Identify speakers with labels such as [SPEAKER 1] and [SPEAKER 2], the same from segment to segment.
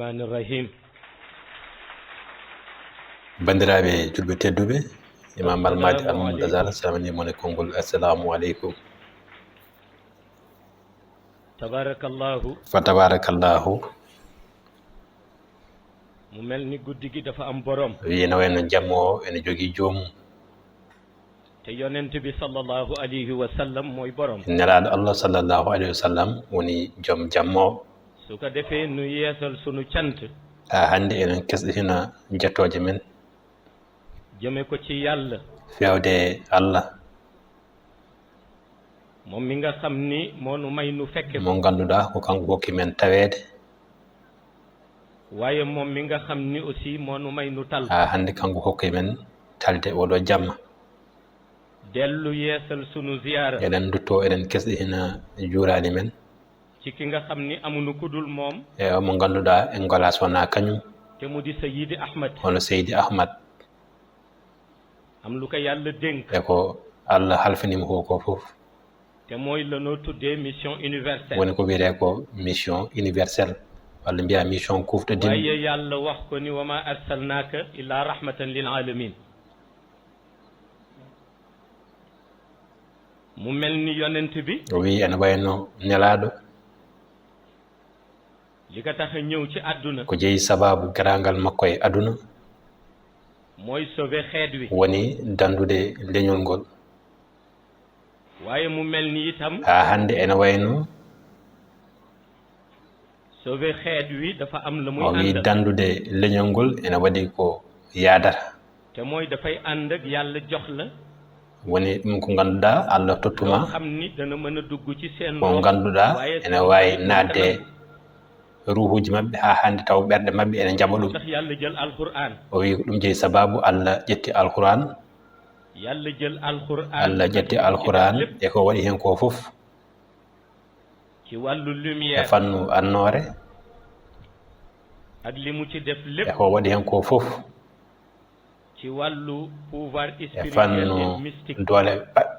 [SPEAKER 1] الرحمن الرحيم
[SPEAKER 2] bandiraɓe julɓe tedduɓe imam almadi almamadou azar salminimon e konngol assalamu aleykum
[SPEAKER 1] tabarakallahu
[SPEAKER 2] fa tabarakallahu
[SPEAKER 1] mu mel ni guddi gi dafa am borom
[SPEAKER 2] wiyeno wayno jammo o ene jogii joomum
[SPEAKER 1] te yonent bi sallallahu alayhi wa sallam mooy borom
[SPEAKER 2] nelaaɗo allah sallllahu alayhi wa sallam woni joom jammo o
[SPEAKER 1] su ko defee nu yeesal sunu cant
[SPEAKER 2] ha hannde enen kesɗitina jettooje men
[SPEAKER 1] jëme ko ci yàlla
[SPEAKER 2] fewde allah
[SPEAKER 1] moom mi nga xam ni moo nu may nu fekke
[SPEAKER 2] mo ngannduɗaa ko kanko hokki men taweede
[SPEAKER 1] waaye moom mi nga xam ni aussi moo nu may nu tal
[SPEAKER 2] ha hannde kanko hokki men talde oɗo jamma
[SPEAKER 1] dellu yeesal sunu ziyaara
[SPEAKER 2] eɗen duttoo eɗen kesɗitina juuraani men
[SPEAKER 1] ci ki nga xam ni amunu kudul moom
[SPEAKER 2] e mo ngannduɗaa en ngolaa so wonaa kañum
[SPEAKER 1] te mu di Seydi Ahmad
[SPEAKER 2] hono Seydi Ahmad
[SPEAKER 1] am lu ko yàlla dénk
[SPEAKER 2] e ko allah halfinima ko fof
[SPEAKER 1] te mooy lanoo tuddee mission universelle
[SPEAKER 2] woni ko wiyetee ko mission universelle walla mbiya mission kufɗo
[SPEAKER 1] waaye yàlla wax ko ni wa ma arsalnaaka illa rahmatan lil alamin mu mel ni yonent bi
[SPEAKER 2] o wi ene wayno nelaaɗo
[SPEAKER 1] li ko tax a ñëw ci àdduna
[SPEAKER 2] ko jeyi sababu garaangal makko e aduna
[SPEAKER 1] mooy sauver xeet wi
[SPEAKER 2] woni dandude leñol ngol
[SPEAKER 1] waaye mu mel ni itam
[SPEAKER 2] haa hannde ene wayno
[SPEAKER 1] sauver xeet wi dafa am la muy
[SPEAKER 2] o wi
[SPEAKER 1] àndal
[SPEAKER 2] dandude leñol ngol ene waɗi ko yaadata
[SPEAKER 1] te mooy dafay ànd ak yàlla jox la
[SPEAKER 2] woni ɗum ko ngannduɗaa allah
[SPEAKER 1] loo
[SPEAKER 2] tottuma
[SPEAKER 1] xam ni dana mën a dugg ci seen
[SPEAKER 2] ko
[SPEAKER 1] ruux
[SPEAKER 2] ngannduɗaa
[SPEAKER 1] waaye
[SPEAKER 2] ene waawi naatde ruhuji maɓɓe haa hannde taw ɓerɗe maɓɓe ene jaɓa ɗum
[SPEAKER 1] tax yàlla jël alquran
[SPEAKER 2] o wi ko ɗum jeyi sababu allah ƴetti alquran
[SPEAKER 1] yàlla jël alquran
[SPEAKER 2] allah ƴetti alquran e ko waɗi heen ko fof
[SPEAKER 1] ci wàllu
[SPEAKER 2] e
[SPEAKER 1] lumière
[SPEAKER 2] fannu annoore
[SPEAKER 1] ak li mu ci def
[SPEAKER 2] e
[SPEAKER 1] lépp
[SPEAKER 2] ko waɗi heen ko fof
[SPEAKER 1] ci wàllu pouvoir
[SPEAKER 2] e
[SPEAKER 1] spirituel et
[SPEAKER 2] fannu
[SPEAKER 1] mystique
[SPEAKER 2] doole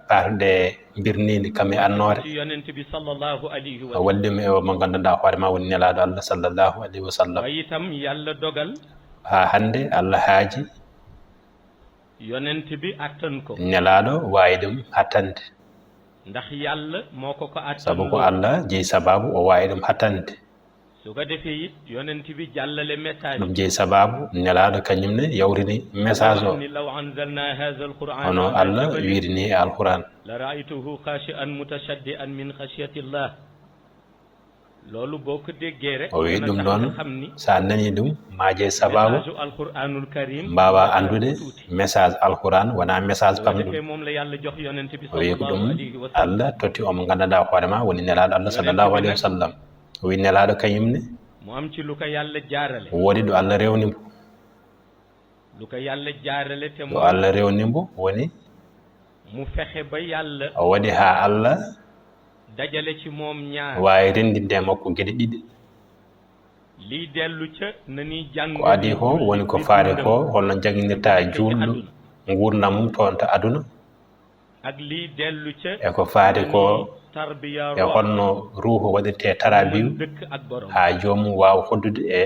[SPEAKER 2] paarde mbirniindi kam e annoore
[SPEAKER 1] ci yonent bi sallallahu alayhi wa
[SPEAKER 2] o wallima e o mo nganndanɗaa hoore ma woni nelaaɗo allah sallllahu alayhi wa sallam
[SPEAKER 1] waaye itam yàlla dogal
[SPEAKER 2] haa hannde allah haaji
[SPEAKER 1] yonent bi attan ko
[SPEAKER 2] nelaaɗo waawi ɗum hattande
[SPEAKER 1] ndax yàlla moo ko attan
[SPEAKER 2] sabu ko allah jeyi sababu o waawi ɗum hattande
[SPEAKER 1] su ko defee it yonent bi jàllale message
[SPEAKER 2] ɗum jeyi sababu nelaaɗo kañum ne yawrini message o
[SPEAKER 1] ni law anzalna hadha alquran
[SPEAKER 2] hono allah wiiri ni e alquran
[SPEAKER 1] la ra'aytuhu khashi'an mutashaddi'an min khashyati llah loolu boo ko déggee rek
[SPEAKER 2] o wi
[SPEAKER 1] dana
[SPEAKER 2] ɗum
[SPEAKER 1] tax
[SPEAKER 2] noon
[SPEAKER 1] nga xam ni
[SPEAKER 2] sa nani ɗum ma jeyi sababu
[SPEAKER 1] message alquranul karim
[SPEAKER 2] mbawa andude message alquran wona message
[SPEAKER 1] su ko
[SPEAKER 2] pamɗum
[SPEAKER 1] defee moom la yàlla jox yonent bi
[SPEAKER 2] o wi ko
[SPEAKER 1] sallallahu
[SPEAKER 2] ɗum
[SPEAKER 1] alayhi wa sallam
[SPEAKER 2] allah totti omo nganndanɗaa hoore ma woni nelaaɗo allah sallllahu alayhi wa sallam o wi nelaaɗo kañum ne
[SPEAKER 1] mu am ci lu ko yàlla jaarale
[SPEAKER 2] woodi ɗo allah rewnimo
[SPEAKER 1] lu ko yàlla jaarale te
[SPEAKER 2] ɗo allah rewnimo woni
[SPEAKER 1] mu fexe ba yàlla
[SPEAKER 2] o waɗi haa allah
[SPEAKER 1] dajale ci moom ñaar
[SPEAKER 2] waawi renndinde e makko geɗe ɗiɗi
[SPEAKER 1] lii dellu ca na ni jàng
[SPEAKER 2] ko adi ko woni ko faari ko holno jaginirta juulɗo nguurdam mum toon to aduna
[SPEAKER 1] ak lii dellu ca
[SPEAKER 2] e ko faari ko
[SPEAKER 1] tarbiya
[SPEAKER 2] e holno ruuhu waɗirte tarabiw
[SPEAKER 1] dëkk ak borom
[SPEAKER 2] haa joomum waawa hoddude e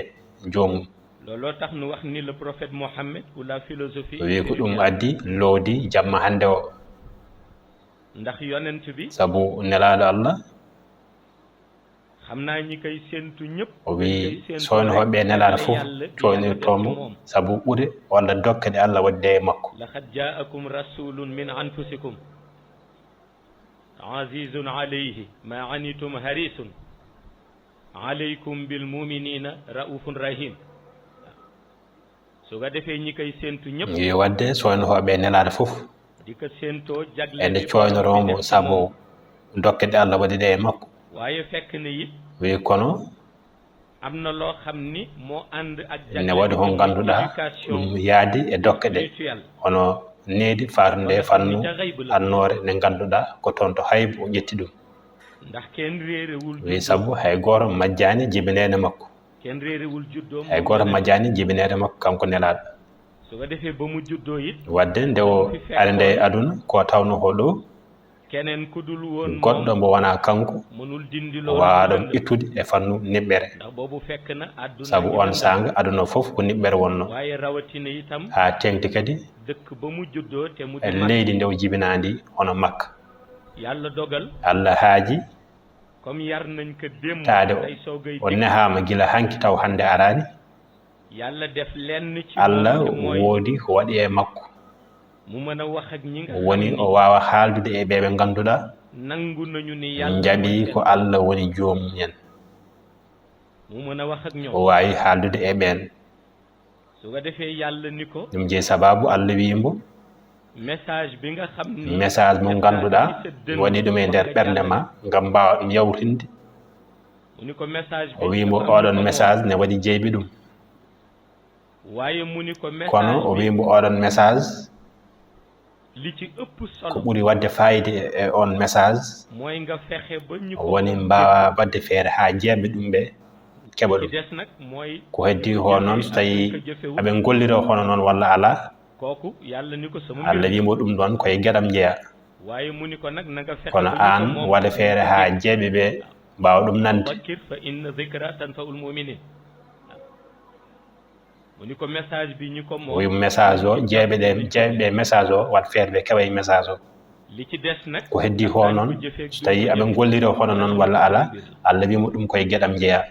[SPEAKER 2] joomum
[SPEAKER 1] looloo tax nu wax ni le prophète Mohammed ou la philosophie
[SPEAKER 2] o wi ko ɗum addi loodi jamma hannde o
[SPEAKER 1] ndax yonent bi
[SPEAKER 2] sabu nelaaɗo allah
[SPEAKER 1] xam naa ñi koy séentu ñëpp
[SPEAKER 2] o wi soynohoɓe e nelaaɗo fof coynirtomo sabu ɓure walla dokke ɗe allah waɗde e makko
[SPEAKER 1] laqad jaakum rasulun min anfusikum azizun alayhi ma anitum harisun alaykum bil muminina raufun rahim su ko defee ñi koy séentu ñëpp
[SPEAKER 2] yo wadde soynohoɓe e nelaaɗo fof
[SPEAKER 1] di ko séentoo jagle
[SPEAKER 2] ene coynoromo sabu dokke ɗe allah waɗi ɗe e makko
[SPEAKER 1] waaye fekk na it
[SPEAKER 2] wi kono
[SPEAKER 1] am na loo xam ni moo ànd ak jagle
[SPEAKER 2] ne waɗi ko ngannduɗaa ɗum yaadi e dokke ɗe hono needi faarunde fannu annoore nde ngannduɗaa ko toon to haybo o ƴetti ɗum
[SPEAKER 1] ndax kenn réerewul
[SPEAKER 2] wi sabu hay gooto majjaani jibineede makko
[SPEAKER 1] kenn réerewul juddoom
[SPEAKER 2] hay gooto majjaani jibineede makko kanko nelaaɗo
[SPEAKER 1] su ko defee ba mu juddoo it
[SPEAKER 2] wadde nde o ari nde e aduna ko tawno ko ɗo
[SPEAKER 1] keneen ku dul woon
[SPEAKER 2] goɗɗo mbo wona kanko
[SPEAKER 1] mënul dindi loolu
[SPEAKER 2] waaɗon ittude e fannu niɓɓere
[SPEAKER 1] ndax boobu fekk na àdduna
[SPEAKER 2] sabu on sanga aduna fof ko niɓɓere wonno
[SPEAKER 1] waaye rawatina itam
[SPEAKER 2] ha tengti kadi
[SPEAKER 1] dëkk ba mu juddoo te mu
[SPEAKER 2] e leydi ndew jibinandi hono makka
[SPEAKER 1] yàlla dogal
[SPEAKER 2] allah haaji
[SPEAKER 1] comme yar nañ ko démb
[SPEAKER 2] taade
[SPEAKER 1] day soogay
[SPEAKER 2] o nehama gila hanki taw hande arani
[SPEAKER 1] yàlla def lenn ci
[SPEAKER 2] allah woodi ko waɗi e makko
[SPEAKER 1] mu mën a wax ak ñi nga
[SPEAKER 2] woni o wawa haaldude e ɓeɓe ganduɗa
[SPEAKER 1] nangu nañu ni yàlla
[SPEAKER 2] jaɓi ko allah woni joomum en
[SPEAKER 1] mu mën a wax ak ñoom
[SPEAKER 2] o wawi haaldude e ɓen
[SPEAKER 1] su ko defee yàlla ni ko
[SPEAKER 2] ɗum jeeyi sababu allah wimbo
[SPEAKER 1] message bi nga xam ni
[SPEAKER 2] message mo ganduɗa waɗi ɗum e nder ɓernde ma ngam mbawa ɗum yawtinde
[SPEAKER 1] mu ni ko message
[SPEAKER 2] o wimbo oɗon message ne waɗi jeyɓi ɗum
[SPEAKER 1] waaye mu ni ko message
[SPEAKER 2] kono o wimbo oɗon message
[SPEAKER 1] li ci ëpp
[SPEAKER 2] ko
[SPEAKER 1] solo
[SPEAKER 2] ɓuri wadde fayide e on message
[SPEAKER 1] mooy nga fexe ba ñu ko
[SPEAKER 2] woni mbawa wadde feere ha jeeɓe ɗum ɓe keɓa
[SPEAKER 1] ci
[SPEAKER 2] ɗum
[SPEAKER 1] des nag mooy
[SPEAKER 2] ko heddi ho noon so tawi aɓe golliro hono noon walla ala
[SPEAKER 1] kooku yàlla ni ko sama
[SPEAKER 2] allah wimo ɗum ɗon koye gueɗam jeeya
[SPEAKER 1] waaye mu ni ko nag na nga fexe
[SPEAKER 2] kono
[SPEAKER 1] ba ñu ko
[SPEAKER 2] an
[SPEAKER 1] moom
[SPEAKER 2] waɗa feere ha jeeɓe ɓe mbawa ɗum nande
[SPEAKER 1] wakkir fa inna zikra tanfa'ul mu'minin mu ni ko message bi ñu ko moom
[SPEAKER 2] wi message o jeeɓe message o wat feere ɓe keɓa message o
[SPEAKER 1] li ci des nag
[SPEAKER 2] ko heddi ho noon so tawi aɓe golliro hono noon walla ala allah wimo ɗum koye gueɗam jeeya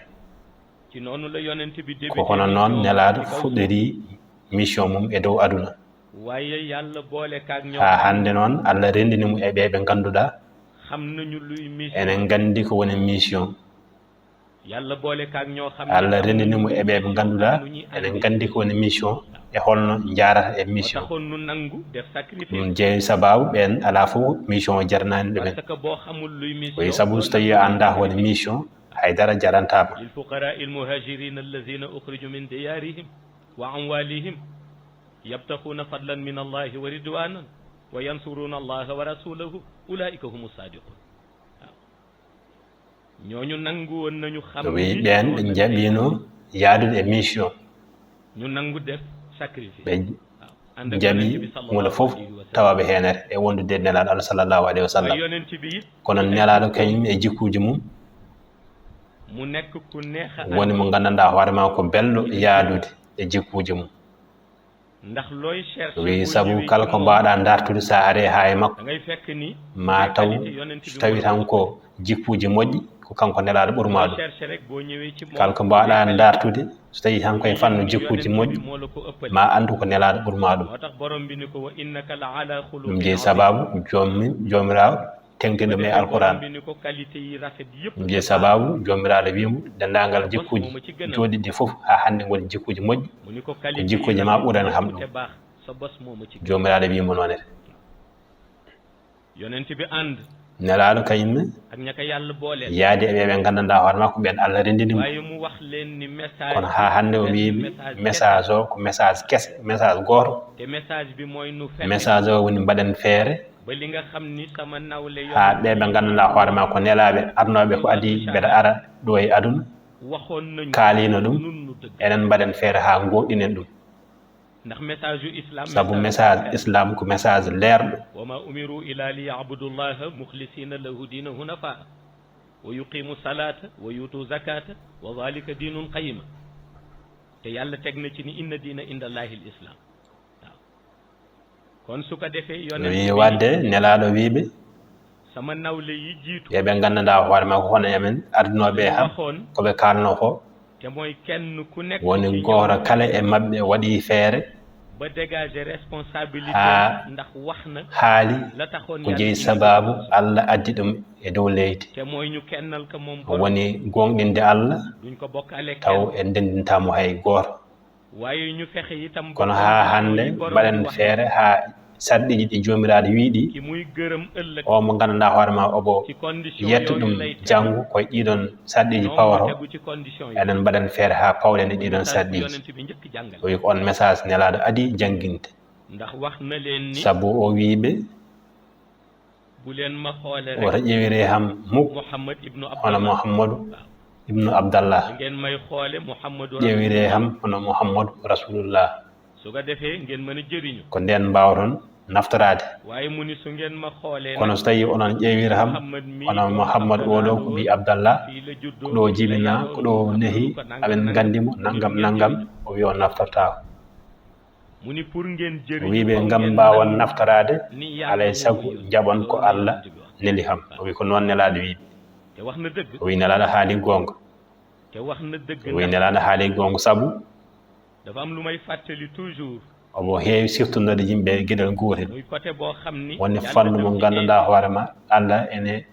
[SPEAKER 1] ci noonu la yonent bi débuté
[SPEAKER 2] ko hono noon nelaɗo fuɗɗori mission mum e dow aduna
[SPEAKER 1] waaye yàlla boole kaak ñoom
[SPEAKER 2] ha hande noon allah rendini mo e ɓeɓe ganduɗa
[SPEAKER 1] xam nañu luy mission
[SPEAKER 2] enen gandi ko woni mission
[SPEAKER 1] yàlla boole kaak ñoo xam
[SPEAKER 2] allah rendini mo e ɓeɓe ganduɗa enen gandi ko woni mission e holno jarata e mission
[SPEAKER 1] taxoon nu nangu def sacrifice
[SPEAKER 2] ɗum jeeyi sababu ɓen ala fof mission o jarnani ɗumen
[SPEAKER 1] parce que boo xamul luy mission
[SPEAKER 2] koye saabu so tawi a anda ko woni mission haydara jarantama
[SPEAKER 1] lil fuqara il muhajirin alladina ukhriju min diyarihim wa amwalihim yabtaxuuna fadlan min allahi wa ridwanan wa yansuruna allaha wa rasulahu ulaika humu sadiqun waaw ñooñu nangu woon nañu xam
[SPEAKER 2] wi ɓen ɓe jaɓino yaadude e mission
[SPEAKER 1] ñu nangu def sacrifice
[SPEAKER 2] ɓe jaɓi wona fof tawaɓe henere e wondude nelaɗo allah sallllahu alayhi wa sallam
[SPEAKER 1] yonent bi it
[SPEAKER 2] kono nelaɗo kañum e jikkuji mum
[SPEAKER 1] mu nekk ku neexa
[SPEAKER 2] woni mo gandanɗa hoorema ko belɗo yaadude e jikkuji mum
[SPEAKER 1] ndax looy cherche
[SPEAKER 2] wi saabu kala ko mbawɗa dartude sa ari ha e makko
[SPEAKER 1] da ngay fekk ni
[SPEAKER 2] ma taw so tawi tan ko jikkuji moƴƴi ko kanko nelaɗo ɓurma ɗum
[SPEAKER 1] cherche rek boo ñëwee ci moom
[SPEAKER 2] kala ko mbawɗa dartude so tawi tan koye fanno jikkuji moƴƴi
[SPEAKER 1] moo la ko ëppale
[SPEAKER 2] ma andu ko nelaɗo ɓurma ɗum
[SPEAKER 1] moo tax borom bi ni ko wa innaka la ala
[SPEAKER 2] ɗum
[SPEAKER 1] xuluqin
[SPEAKER 2] jeeyi sababu jomirawo tengtiɗum e alquran
[SPEAKER 1] bi ni ko qualité yi rafet yëpp
[SPEAKER 2] ɗum jeeyi sababu jomiraɗo wimo dendagal jikkuji joɗiɗi fof ha hande goni jikkuji moƴƴi
[SPEAKER 1] mu ni ko
[SPEAKER 2] ko
[SPEAKER 1] qualité
[SPEAKER 2] jikkuji ma ɓurani kam
[SPEAKER 1] te
[SPEAKER 2] ɗum
[SPEAKER 1] baax sa bos moo ma ci
[SPEAKER 2] jomiraɗo wimo noonete
[SPEAKER 1] yonent bi ànd
[SPEAKER 2] nelaɗo kañumne
[SPEAKER 1] ak ñaka yàlla booleel
[SPEAKER 2] yaadi e ɓeɓe gandanɗa hoorema ko ɓen allah rendinimo
[SPEAKER 1] waaye mu wax leen ni message
[SPEAKER 2] kono ha hande o wiimi message o ko message kese message goto
[SPEAKER 1] te message bi mooy nu fexe
[SPEAKER 2] message o woni mbaɗen feere
[SPEAKER 1] ba li nga xam ni sama nawle
[SPEAKER 2] ha ɓeɓe gandanɗa hoorema ko nelaɓe arnoɓe ko adi mbeɗa ara ɗo e aduna
[SPEAKER 1] waxoon nañu
[SPEAKER 2] kaalino ɗum
[SPEAKER 1] nun nu dëgg
[SPEAKER 2] enen mbaɗen feere ha goɗɗinen ɗum
[SPEAKER 1] ndax message yu islam
[SPEAKER 2] saabu message islam ko message leerɗo
[SPEAKER 1] wa ma umiru ila li yabudu llaha mukhlisina lahu dina hunafa wa yuqimu salata wa yutu zakata wa dhalika dinun qayima te yàlla teg na ci ni inna diina inda allahi l islam waaw kon su ko defee
[SPEAKER 2] wi wadde nelaɗo wiɓe
[SPEAKER 1] sama nawle yi jiitu
[SPEAKER 2] yeɓe gandanɗa hoorema ko hono emen ardinoɓe ham koɓe kalno ko
[SPEAKER 1] te mooy kenn ku nekk
[SPEAKER 2] woni goto kala e mabɓe waɗi feere
[SPEAKER 1] ba dégager responsabilité ndax wax na
[SPEAKER 2] haali
[SPEAKER 1] la taxoon
[SPEAKER 2] ko jeeyi sababu allah addi ɗum e dow leydi
[SPEAKER 1] te mooy ñu kennal ko moom
[SPEAKER 2] woni gonɗinde allah
[SPEAKER 1] duñ ko bokkale
[SPEAKER 2] taw en ndendintamo hay goto
[SPEAKER 1] waaye ñu fexe itam
[SPEAKER 2] kono ha hande mbaɗen feere ha sarɗiji ɗi jomiraɗo wiiɗi
[SPEAKER 1] ki muy gërëm ëllëg
[SPEAKER 2] o mo gandanɗa hoorema obo
[SPEAKER 1] ci condition
[SPEAKER 2] yetto ɗum janggo koye ɗiɗon sarɗiji pawato enen mbaɗen feere ha pawɗen e ɗiɗon sarɗiji o wi ko on message nelaɗo adi jangguinte
[SPEAKER 1] ndax wax na leen ni
[SPEAKER 2] saabu o wiiɓe
[SPEAKER 1] bu leen ma xoole
[SPEAKER 2] oto ƴewire ham mukko hono mouhammadou ibnu abdallah
[SPEAKER 1] ngeen may xoole mouhammadou
[SPEAKER 2] ƴewire ham hono mouhammadou rasulullah
[SPEAKER 1] su ko defee ngeen mën a jëriñu
[SPEAKER 2] ko nden mbawton naftorade
[SPEAKER 1] waaye mu ni su ngeen ma xoolee
[SPEAKER 2] kono so tawi onon ƴeewira ham onon Mouhammad oɗo ko mbi Abdallah ko ɗo jibina ko ɗo nehi aɓen gandimo nangam o wi on naftortako
[SPEAKER 1] mu ni pour ngeen
[SPEAKER 2] o wi ɓe ngam mbawon naftorade alay sago jaɓon ko Allah neli ham o wi ko noon nelaɗo wiɓe
[SPEAKER 1] te wax na dëgg
[SPEAKER 2] o wi nelaɗo haali gonga
[SPEAKER 1] te wax na dëgg
[SPEAKER 2] o wi nelaɗo haali gonga sabu
[SPEAKER 1] dafa am lu may fàttali toujours
[SPEAKER 2] omo heewi siftunode yimɓe gueɗel gotel
[SPEAKER 1] muy côté boo xam ni
[SPEAKER 2] woni fannu mo ganduɗa hoorema Allah ene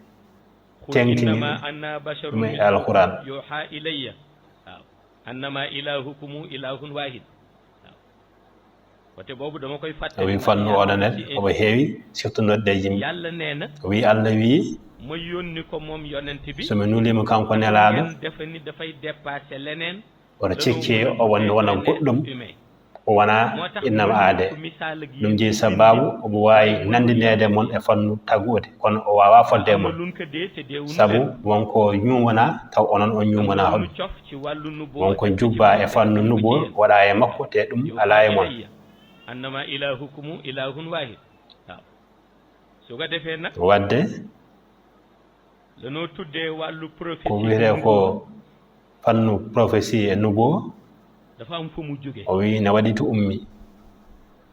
[SPEAKER 2] tengtini ɗum e alquran
[SPEAKER 1] yuha ilayya waaw annama ilahukum ilahun wahid waaw côté boobu dama koy fàttali
[SPEAKER 2] o wi fannu oɗo nen omo heewi siftunode yimɓe
[SPEAKER 1] yàlla nee na
[SPEAKER 2] o wi Allah wi
[SPEAKER 1] ma yónni ko moom yonent bi
[SPEAKER 2] somi nulima kanko nelaɗo
[SPEAKER 1] defa ni dafay dépassé leneen
[SPEAKER 2] oto cikki o wonde wona goɗɗum o wona innama aade ɗum jeeyi sababu omo wawi nandinede mon e fannu tagude kono o wawa fodde mon sabu wonko ñumana taw onon on ñumana hol wonko jubba e fannu nubo waɗa e makko te ɗum ala e mon
[SPEAKER 1] annama ilahukum ilahun wahid waaw su ko defee nag
[SPEAKER 2] wadde
[SPEAKER 1] lanoo tuddee wàllu prophétie
[SPEAKER 2] ko wiyete ko fannu prophétie e nubo
[SPEAKER 1] dafa am fu mu jóge
[SPEAKER 2] o wi ne waɗi to ummi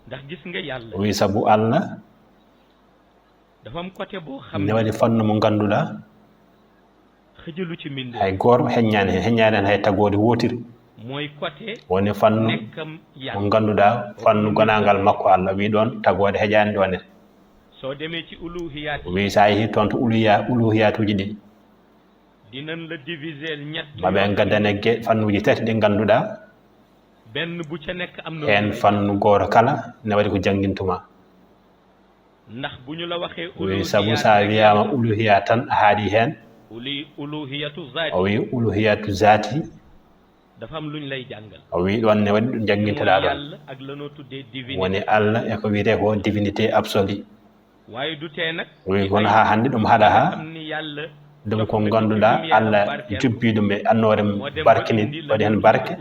[SPEAKER 1] ndax gis nga yàlla
[SPEAKER 2] o wi sabu Allah
[SPEAKER 1] dafa am côté boo xam
[SPEAKER 2] ne waɗi fannu mo ganduɗa
[SPEAKER 1] xëjalu ci minde
[SPEAKER 2] hay goto heññani hen hen hay tagode wotiri
[SPEAKER 1] mooy côté
[SPEAKER 2] woni fannu mo ganduɗa fannu gonagal makko Allah wi ɗon tagode heƴani ɗon en
[SPEAKER 1] soo demee ci uluhiyat
[SPEAKER 2] o wi sa yeehi toon to uluhiyatuji ɗi
[SPEAKER 1] dinañ la diviser ñett
[SPEAKER 2] maɓe gaddane fannuji tati ɗi ganduɗa
[SPEAKER 1] benn bu ca nekk am na
[SPEAKER 2] hen fannu goto kala ne waɗi ko jangguintuma
[SPEAKER 1] ndax bu ñu la waxee
[SPEAKER 2] o wi sabu sa wiyama uluhiya tan a haaɗi hen
[SPEAKER 1] uluhiyatu zati
[SPEAKER 2] o wi uluhiyatu zati
[SPEAKER 1] dafa am luñ lay jàngal
[SPEAKER 2] o wi ɗon ne waɗi ɗum jangguinteɗa ɗon
[SPEAKER 1] ak lanoo tuddee divinité
[SPEAKER 2] woni Allah e ko wiyete ko divinité absolue
[SPEAKER 1] waaye du tee nag
[SPEAKER 2] o wi kono ha hande ɗum haɗa ha
[SPEAKER 1] am ni yàlla
[SPEAKER 2] ɗum ko ganduɗa Allah jubbi ɗum e annore barkini waɗi hen barke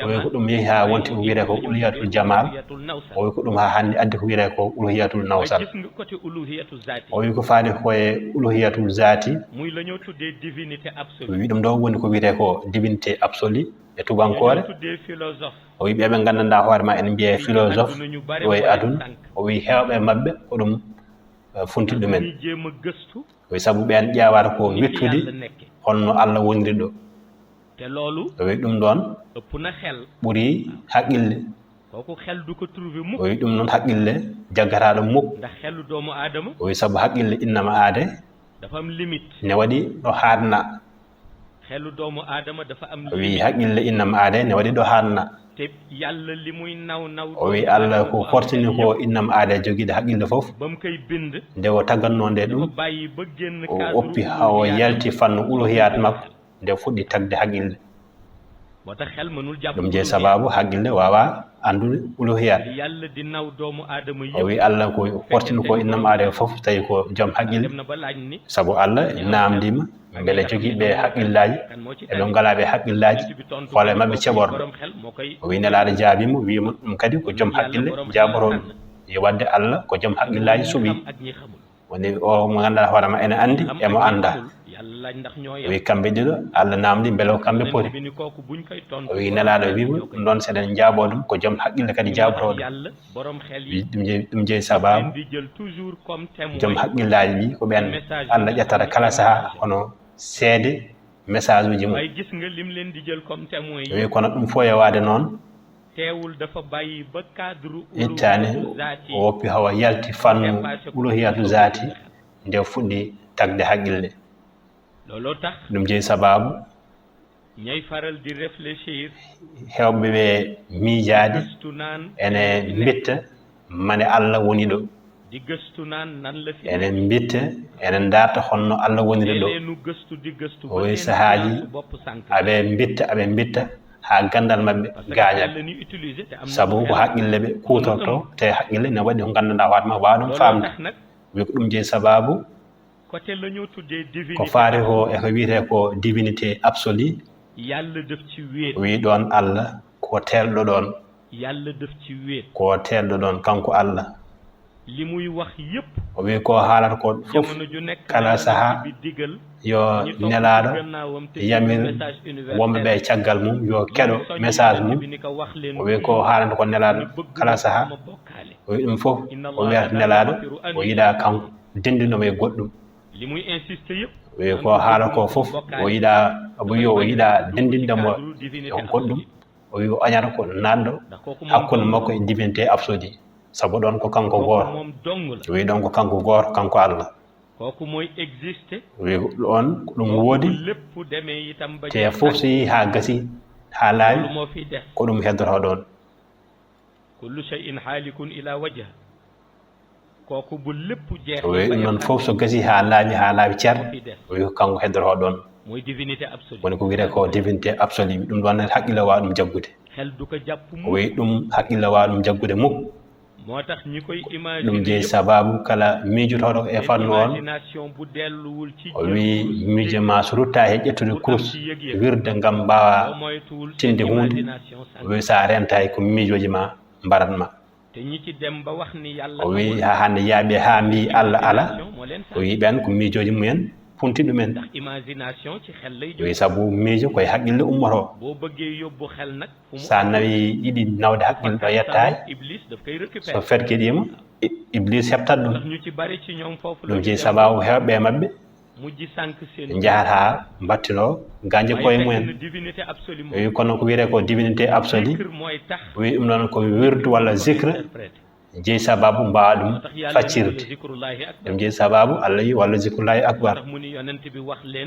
[SPEAKER 2] o wi ko ɗum yeehi ha wonti ko wiyete ko uluhiyatul jamal o wi ko ɗum ha hande addi ko wiyete ko uluhiyatul nawsal o wi ko faani koye uluhiyatul zati
[SPEAKER 1] muy la ñoo tuddee divinité absolue
[SPEAKER 2] o wi ɗum ɗo woni ko wiyete ko divinité absolue e tubankore o wi ɓeɓe gandanɗa hoorema en mbiye philosophe ɗo e aduna o wi hewɓe mabɓe ko ɗum funti ɗumen o wi sabu ɓen ƴewata ko wittude holno Allah woniri ɗo
[SPEAKER 1] te loolu
[SPEAKER 2] o wi ɗum ɗon
[SPEAKER 1] ëpp na xel
[SPEAKER 2] ɓuuri haqqille
[SPEAKER 1] kooku xel du ko trouver mukk
[SPEAKER 2] o wi ɗum noon haqqille jaggataɗo mukk
[SPEAKER 1] ndax xelu doomu aadama
[SPEAKER 2] o wi sabu haqqille innama aade
[SPEAKER 1] dafa am limite
[SPEAKER 2] ne waɗi ɗo haadna
[SPEAKER 1] xelu doomu aadama dafa am
[SPEAKER 2] o wi haqqille innama aade ne waɗi ɗo haadna
[SPEAKER 1] te yàlla li muy naw
[SPEAKER 2] o wi Allah ko fortini ko innama aade joguiɗo haqqille foof
[SPEAKER 1] ba mu koy bind
[SPEAKER 2] nde o taggannonde ɗum
[SPEAKER 1] bàyyi ba génn
[SPEAKER 2] o oppi ha o yalti fannu uluhiyat makko nde fuɗɗi tagde haqqille
[SPEAKER 1] moo tax xel mënul jàpp
[SPEAKER 2] ɗum jeeyi sababu haqqille wawa andude uluhiyat
[SPEAKER 1] yàlla di naw doomu aadama
[SPEAKER 2] o wi Allah ko fortini ko innama aade foof tawi ko joom haqqille sabu Allah namdima beele jogiiɓe haqqillaji eɓe ngalaɓe haqqillaji hoole mabɓe ceɓorɗo o wi nelaɗo jaabimo wima ɗum kadi ko joom haqqille jabotoɗum yo wadde Allah ko joom haqqillaji suuɓi woni o mo ganduɗa hoorema ene andi emo anda o wi kamɓe ɗiɗo Allah namdi beele ko kamɓe poti o wi nelaɗo wima ɗum ɗon seɗen jaabo ɗum ko joom haqqille kadi jabotoɗum ɗum jeeyi sababu joom haqqillaji ɗi ko ɓen Allah ƴettata kala saaha hono seede message uji mum o wi kono ɗum fo yewade noon ittani o woppi hawa yalti fannu uluhiyatu zati nde fuɗɗi tagde haqqille ɗum jeeyi sababu hewɓe ɓe miijade ene mbitta mane Allah woni ɗo enen mbitta enen darta honno Allah woniri ɗo o wi sahaji aɓe mbitta ha gandal mabɓe gañat sabu ko haqqille ɓe kutorto te haqqille ne waɗi ko gandanɗa hoorema wawa ɗum famde wi ko ɗum jeeyi sababu ko faari ko eko wiyete ko divinité absolue o wi ɗon Allah ko telɗo ɗon ko telɗo ɗon kanko Allah
[SPEAKER 1] li muy wax yépp
[SPEAKER 2] o wi ko haalata ko fof
[SPEAKER 1] jamono ju nekk
[SPEAKER 2] kala saha
[SPEAKER 1] bi digal
[SPEAKER 2] yo nelaɗo yamir wonɓe ɓe caggal mum yo keɗo message mum o wi ko haalanta ko nelaɗo kala saha o wi ɗum fof o wiyata nelaɗo o yiɗa kanko dendinomo e goɗɗum
[SPEAKER 1] li muy insiste yépp
[SPEAKER 2] o wi ko haala ko fof o yiɗa o yiɗa dendindemo e goɗɗum o wi o añata ko naɗɗo hakkude makko e divinité absolue sabu ɗon ko kanko goto o wi ɗon ko kanko goto kanko Allah
[SPEAKER 1] kooku mooy existé
[SPEAKER 2] wi on ko ɗum woodi
[SPEAKER 1] lépp demee itam ba
[SPEAKER 2] te fof so yi ha gasi ha laawi
[SPEAKER 1] moo fi des
[SPEAKER 2] ko ɗum heddoto ɗon
[SPEAKER 1] kullu shay'in halikun ila wajha kooku bu lépp jeex
[SPEAKER 2] o wi ɗum noon fof so gasi ha laawi cer o wi ko kanko heddoto ɗon
[SPEAKER 1] mooy divinité absolue
[SPEAKER 2] woni ko wiyete ko divinité absolue ɗum ɗon haqqille wawa ɗum jaggude
[SPEAKER 1] xel du ko jàpp
[SPEAKER 2] o wi ɗum haqqille wawa ɗum jaggude mukk
[SPEAKER 1] moo tax ñi koy imaginer
[SPEAKER 2] ɗum jeeyi sababu kala miijotoɗo e fannu on
[SPEAKER 1] bu delluwul ci
[SPEAKER 2] o wi miije ma so rutta he ƴettude course wirde ngam mbawa tinde hunde o wi sa renta e ko miijoji ma mbaratma
[SPEAKER 1] te ñi ci dem ba wax ni yàlla
[SPEAKER 2] o wi ha hande yaaɓe ha mbi Allah ala o wi ɓen ko miijoji mumen punti ɗumen
[SPEAKER 1] ndax imagination ci xel lay
[SPEAKER 2] o wi sabu miijo koye haqqille ummoto
[SPEAKER 1] boo bëggee yóbbu xel nag
[SPEAKER 2] sa nawi yiɗi nawde haqqille ɗo yettani
[SPEAKER 1] iblis daf koy récupérer
[SPEAKER 2] so ferkiɗima iblis heɓtat ɗum
[SPEAKER 1] ñu ci bari ci ñoom foofu
[SPEAKER 2] ɗum jeeyi sababu hewɓe mabɓe
[SPEAKER 1] mujj sànq seen
[SPEAKER 2] jahat ha battino ganje koye mumen
[SPEAKER 1] divinité absolue
[SPEAKER 2] o wi kono ko wiyete ko divinité absolue
[SPEAKER 1] mooy tax
[SPEAKER 2] o wi ɗum noon ko wirdu walla zicre jeeyi sababu mbawa ɗum faccirde ɗum jeeyi sababu Allah yi walla zicrullahi akbar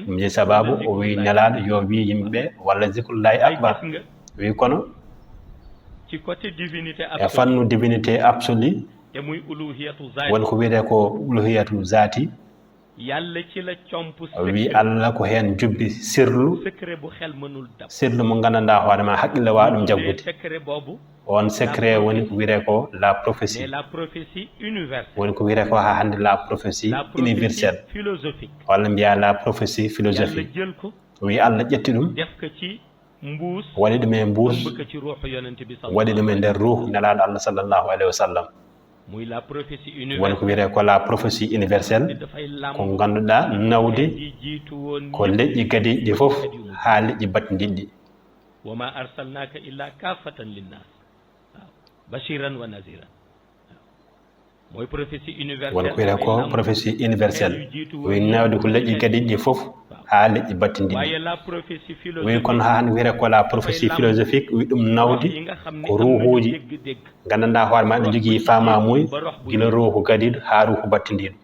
[SPEAKER 2] ɗum jeeyi sababu o wi nelaɗo yo wi yimɓeɓe walla zicrullahi akbar o wi kono
[SPEAKER 1] ci côté divinité
[SPEAKER 2] e fannu divinité absolue
[SPEAKER 1] te muy uluhiyatu zati
[SPEAKER 2] woni ko wiyete ko uluhiyatu zati
[SPEAKER 1] yàlla ci la comp
[SPEAKER 2] o wi Allah ko hen jubbi sirlu
[SPEAKER 1] secret bu xel mënul dab
[SPEAKER 2] sirlu mo gandanɗa hoorema haqqille wawa ɗum jaggude
[SPEAKER 1] secret boobu
[SPEAKER 2] on secret woni ko wiyete ko la prophétie
[SPEAKER 1] universelle
[SPEAKER 2] woni ko wiyete ko ha hande la prophétie universelle
[SPEAKER 1] philosophique
[SPEAKER 2] walla mbiya la prophétie philosophique
[SPEAKER 1] jël ko
[SPEAKER 2] o wi Allah ƴetti ɗum
[SPEAKER 1] def ko ci mbuus
[SPEAKER 2] waɗi ɗum e mbuus waɗi ɗum e nder ruhu nelaɗo Allah sallllahu alayhi wa sallam
[SPEAKER 1] muy la prophétie universelle
[SPEAKER 2] woni ko wiyete ko la prophétie universelle ko ganduɗa nawde ko leƴƴi gadi ɗi fof ha leƴƴi battidiɗɗi
[SPEAKER 1] wa ma arsalnaka illa kafatan linnas bashiran wa naziran mooy prophétie universelle
[SPEAKER 2] woni ko wiyete ko prophétie universelle wi nawde ko leƴƴi gadi ɗi fof ha leƴƴi battidiɗɗi wi kono ha hande wiyete ko la prophétie philosophique wi ɗum nawde ko ruhuji gandanɗa hoore ma ɗo jogui famamuy guila ruhu gadiɗo ha ruhu battidiɗo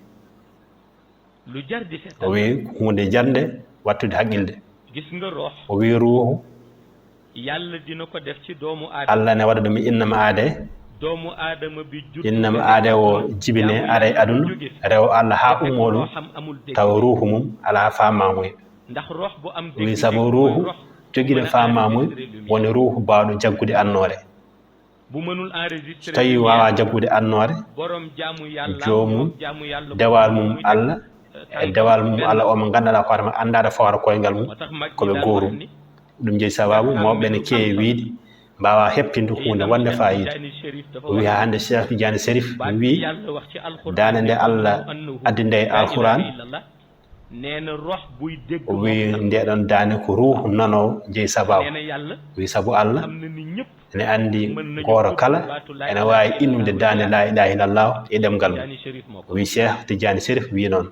[SPEAKER 2] o wi hunde jarde wattude haqqilde o wi ruhu
[SPEAKER 1] yàlla dina ko def ci doomu aadama
[SPEAKER 2] Allah ne waɗa ɗum innama aade
[SPEAKER 1] doomu aadama bi
[SPEAKER 2] innama aade o jibine ara e aduna rew Allah ha ummo ɗum taw ruhu mum ala famamuy
[SPEAKER 1] ndax roh bu am
[SPEAKER 2] wi sabu ruhu joguiɗo famamuy woni ruhu bawɗo jaggude annore
[SPEAKER 1] bu mënul enregistrer
[SPEAKER 2] so tawi wawa jaggude annore
[SPEAKER 1] borom jaamu yàlla
[SPEAKER 2] jomum dewal mum Allah e dewal mum Allah omo gandanɗa hoorema andade fawra koyngal mum koɓe gorum ɗum jeeyi sababu mawɓe ne keewi wiide mbawa heɓtinde hunde wonde fayida o wi ha hande Cheikh Tidiane Chérif wi dande nde Allah addi nde e alquran o wi ndeɗon dande ko ruhu nanowo jeeyi sababu wi saabu Allah ene andi goto kala ene wawi innude dande la ilaha illallah e ɗemgal mum o wi Cheikh Tidiane Chérif wi noon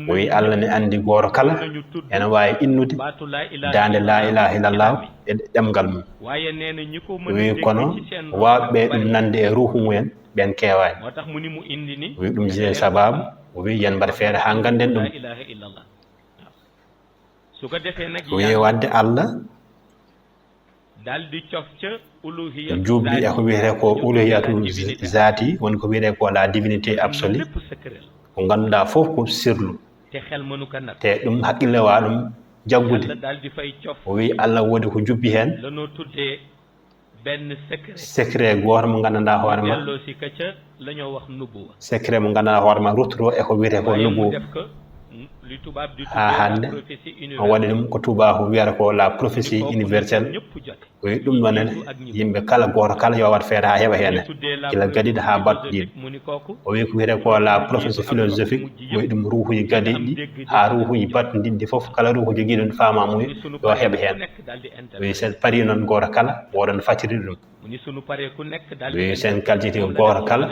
[SPEAKER 2] o wi Allah ne andi goto kala ene wawi innude dande la ilaha illallah e ɗemgal mum o wi kono wawɓe ɗum nande e ruhu mumen ɓen kewani o wi ɗum jeeyi sababu o wi yen mbaɗa feere ha ganden ɗum o wi wadde Allah juubdi e ko wiyete ko uluhiyatu zati woni ko wiyete ko la divinité absolue ko ganduɗa fof ko sirlu te ɗum haqqille wa ɗum jaggude o wi Allah woodi ko jubbi hen secret goto mo gandanɗa hoorema secret mo gandanɗa hoorema ruttoro e ko wiyete ko nubuwa ha hande on waɗi ɗum ko tubahu wiyata ko la prophétie universelle o wi ɗum ɗon ene yimɓe kala goto kala yo wat feere ha heeɓa hen gila gadiɗo ha battuɗiɗo o wi ko wiyete ko la prophétie philosophique o wi ɗum ruhuji gadiɗi ɗi ha ruhuji battuɗiɗi ɗi foof kala ruhu joguiɗo fama muyi yo heeɓa hen o wi sen paari noon goto kala woɗon facciri ɗum o wi sen kaljiti goto kala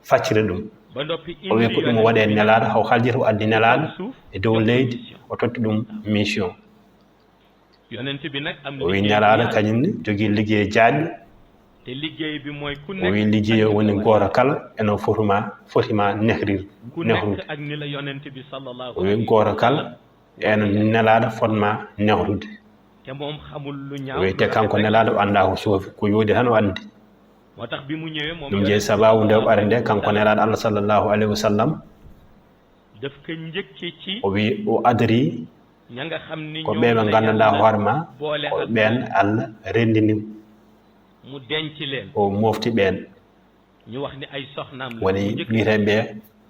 [SPEAKER 2] facciri ɗum o wi ko ɗum o waɗe nelaɗo haw haljita o addi nelaɗo e dow leydi o totti ɗum mission o wi nelaɗo kañumne jogui ligguey jaajɗo o wi liggey o woni goto kala eno fotima nehrude o wi goto kala eno nelaɗo fotma nehrude o wi te kanko nelaɗo o anda ko soofi ko yoodi tan o andi ɗum jeeyi sababu nde o ɓari nde kanko nelaɗo Allah sallllahu alayhi wa sallam o wi o adori ko ɓe ɓe gandanɗa hoore ma ko ɓen Allah rendini o mofti ɓen woni wiiteɓe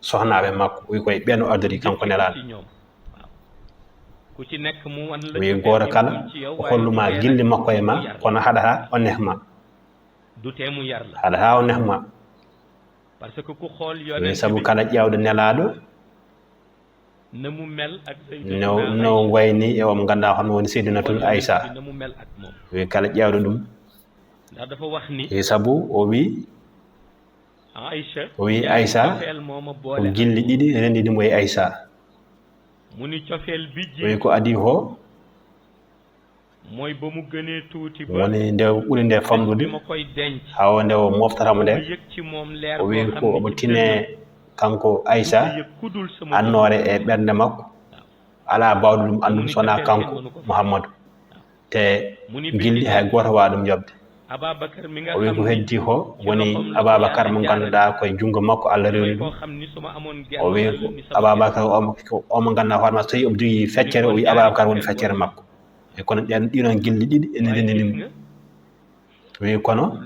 [SPEAKER 2] sohnaɓe makko o wi koye ɓen o adori kanko nelaɗo o wi goto kala o holluma gilli makko e ma kono haɗata o nehma haɗata o nehma wi saabu kala ƴewɗo nelaɗo no wayni e omo ganduɗa hono woni Seydinatul Aïssa wi kala ƴewɗo ɗum e saabu o wi Aïssa ko gilli ɗiɗi rendinimo e Aïssa o wi ko adi ho woni nde ɓuri nde famɗude hawo nde o moftatamo nde o wi ko omo tine kanko Aïssa annore e ɓernde makko ala bawɗo ɗum andude sona kanko Mouhammadou te gilli hay goto wawa ɗum yobde o wi ko heddi ko woni Ababacar mo ganduɗa koye junggo makko Allah rewni ɗum o wi ko Ababacar omo ganduɗa hoore ma so tawi omo jogui feccere o wi Ababacar woni feccere makko e kono ɗiɗon gilli ɗiɗi ene rendinimo o wi kono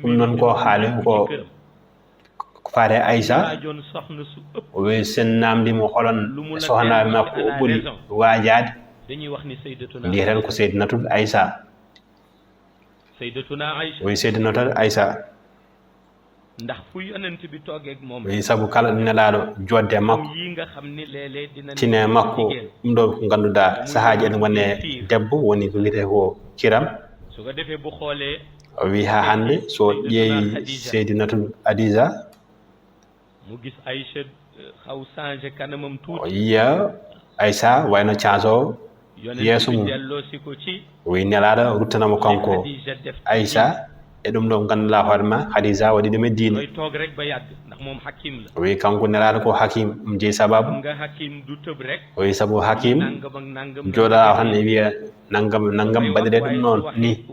[SPEAKER 2] ɗum noon ko haali ko faate Aïssa o wi sen namdimo holon sohnaɓe makko o ɓuuri wajade mbiyeten ko Seydinatul Aïssa o wi Seydinatul Aïssa o wi saabu kala ɗo nelaɗo jodde makko tine makko ɗum ɗo ko ganduɗa sahaji ene wone debbo woni ko wiyete ko kiram o wi ha hande so ƴeewi Seydinatul Adisa o yiya Aïssa wayno canso yeeso mum o wi nelaɗo ruttanamo kanko Aïssa e ɗum ɗo ganduɗa hoore ma Hadisa waɗi ɗum e diine o wi kanko nelaɗo ko hakim ɗum jeeyi sababu o wi saabu hakim joɗa tan e wiya naggam mbaɗire ɗum noon ni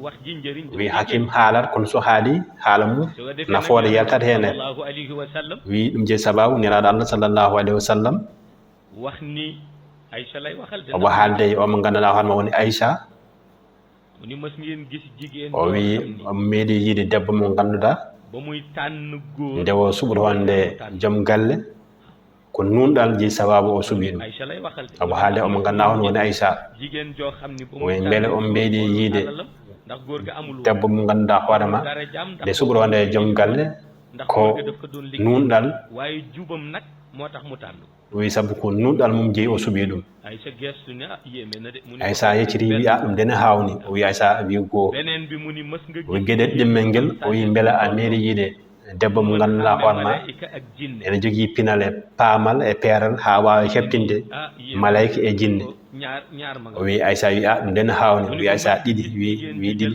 [SPEAKER 2] o wi hakim haalat kono so haali haala mum nafoore yaltat hen o wi ɗum jeeyi sababu nelaɗo Allah sallllahu alayhi wa sallam omo haalde omo ganduɗa hoore ma woni Aïssa o wi omo meeɗi yiide debbo mo ganduɗa nde o suɓata wonde joom galle ko nunɗal jeeyi sababu o suuɓi ɗum omo haalde omo ganduɗa hono woni Aïssa o wi beele omo meeɗi yiide debbo mo ganduɗa hoore ma nde suɓata wonde joom galle ko nunɗal o wi saabu ko nunɗal mum jeeyi o suuɓi ɗum Aïssa yecciti wi a ɗum dene hawni o wi Aïssa wi goo o wi gueɗel ɗimmel ngel o wi beele a meeɗi yiide debbo mo ganduɗa hoore ma ene jogui pinal e paamal e peeral ha wawa heɓtinde malayka e jinne o wi Aïssa wi a ɗum dene hawni o wi Aïssa ɗiɗi wi ɗiɗi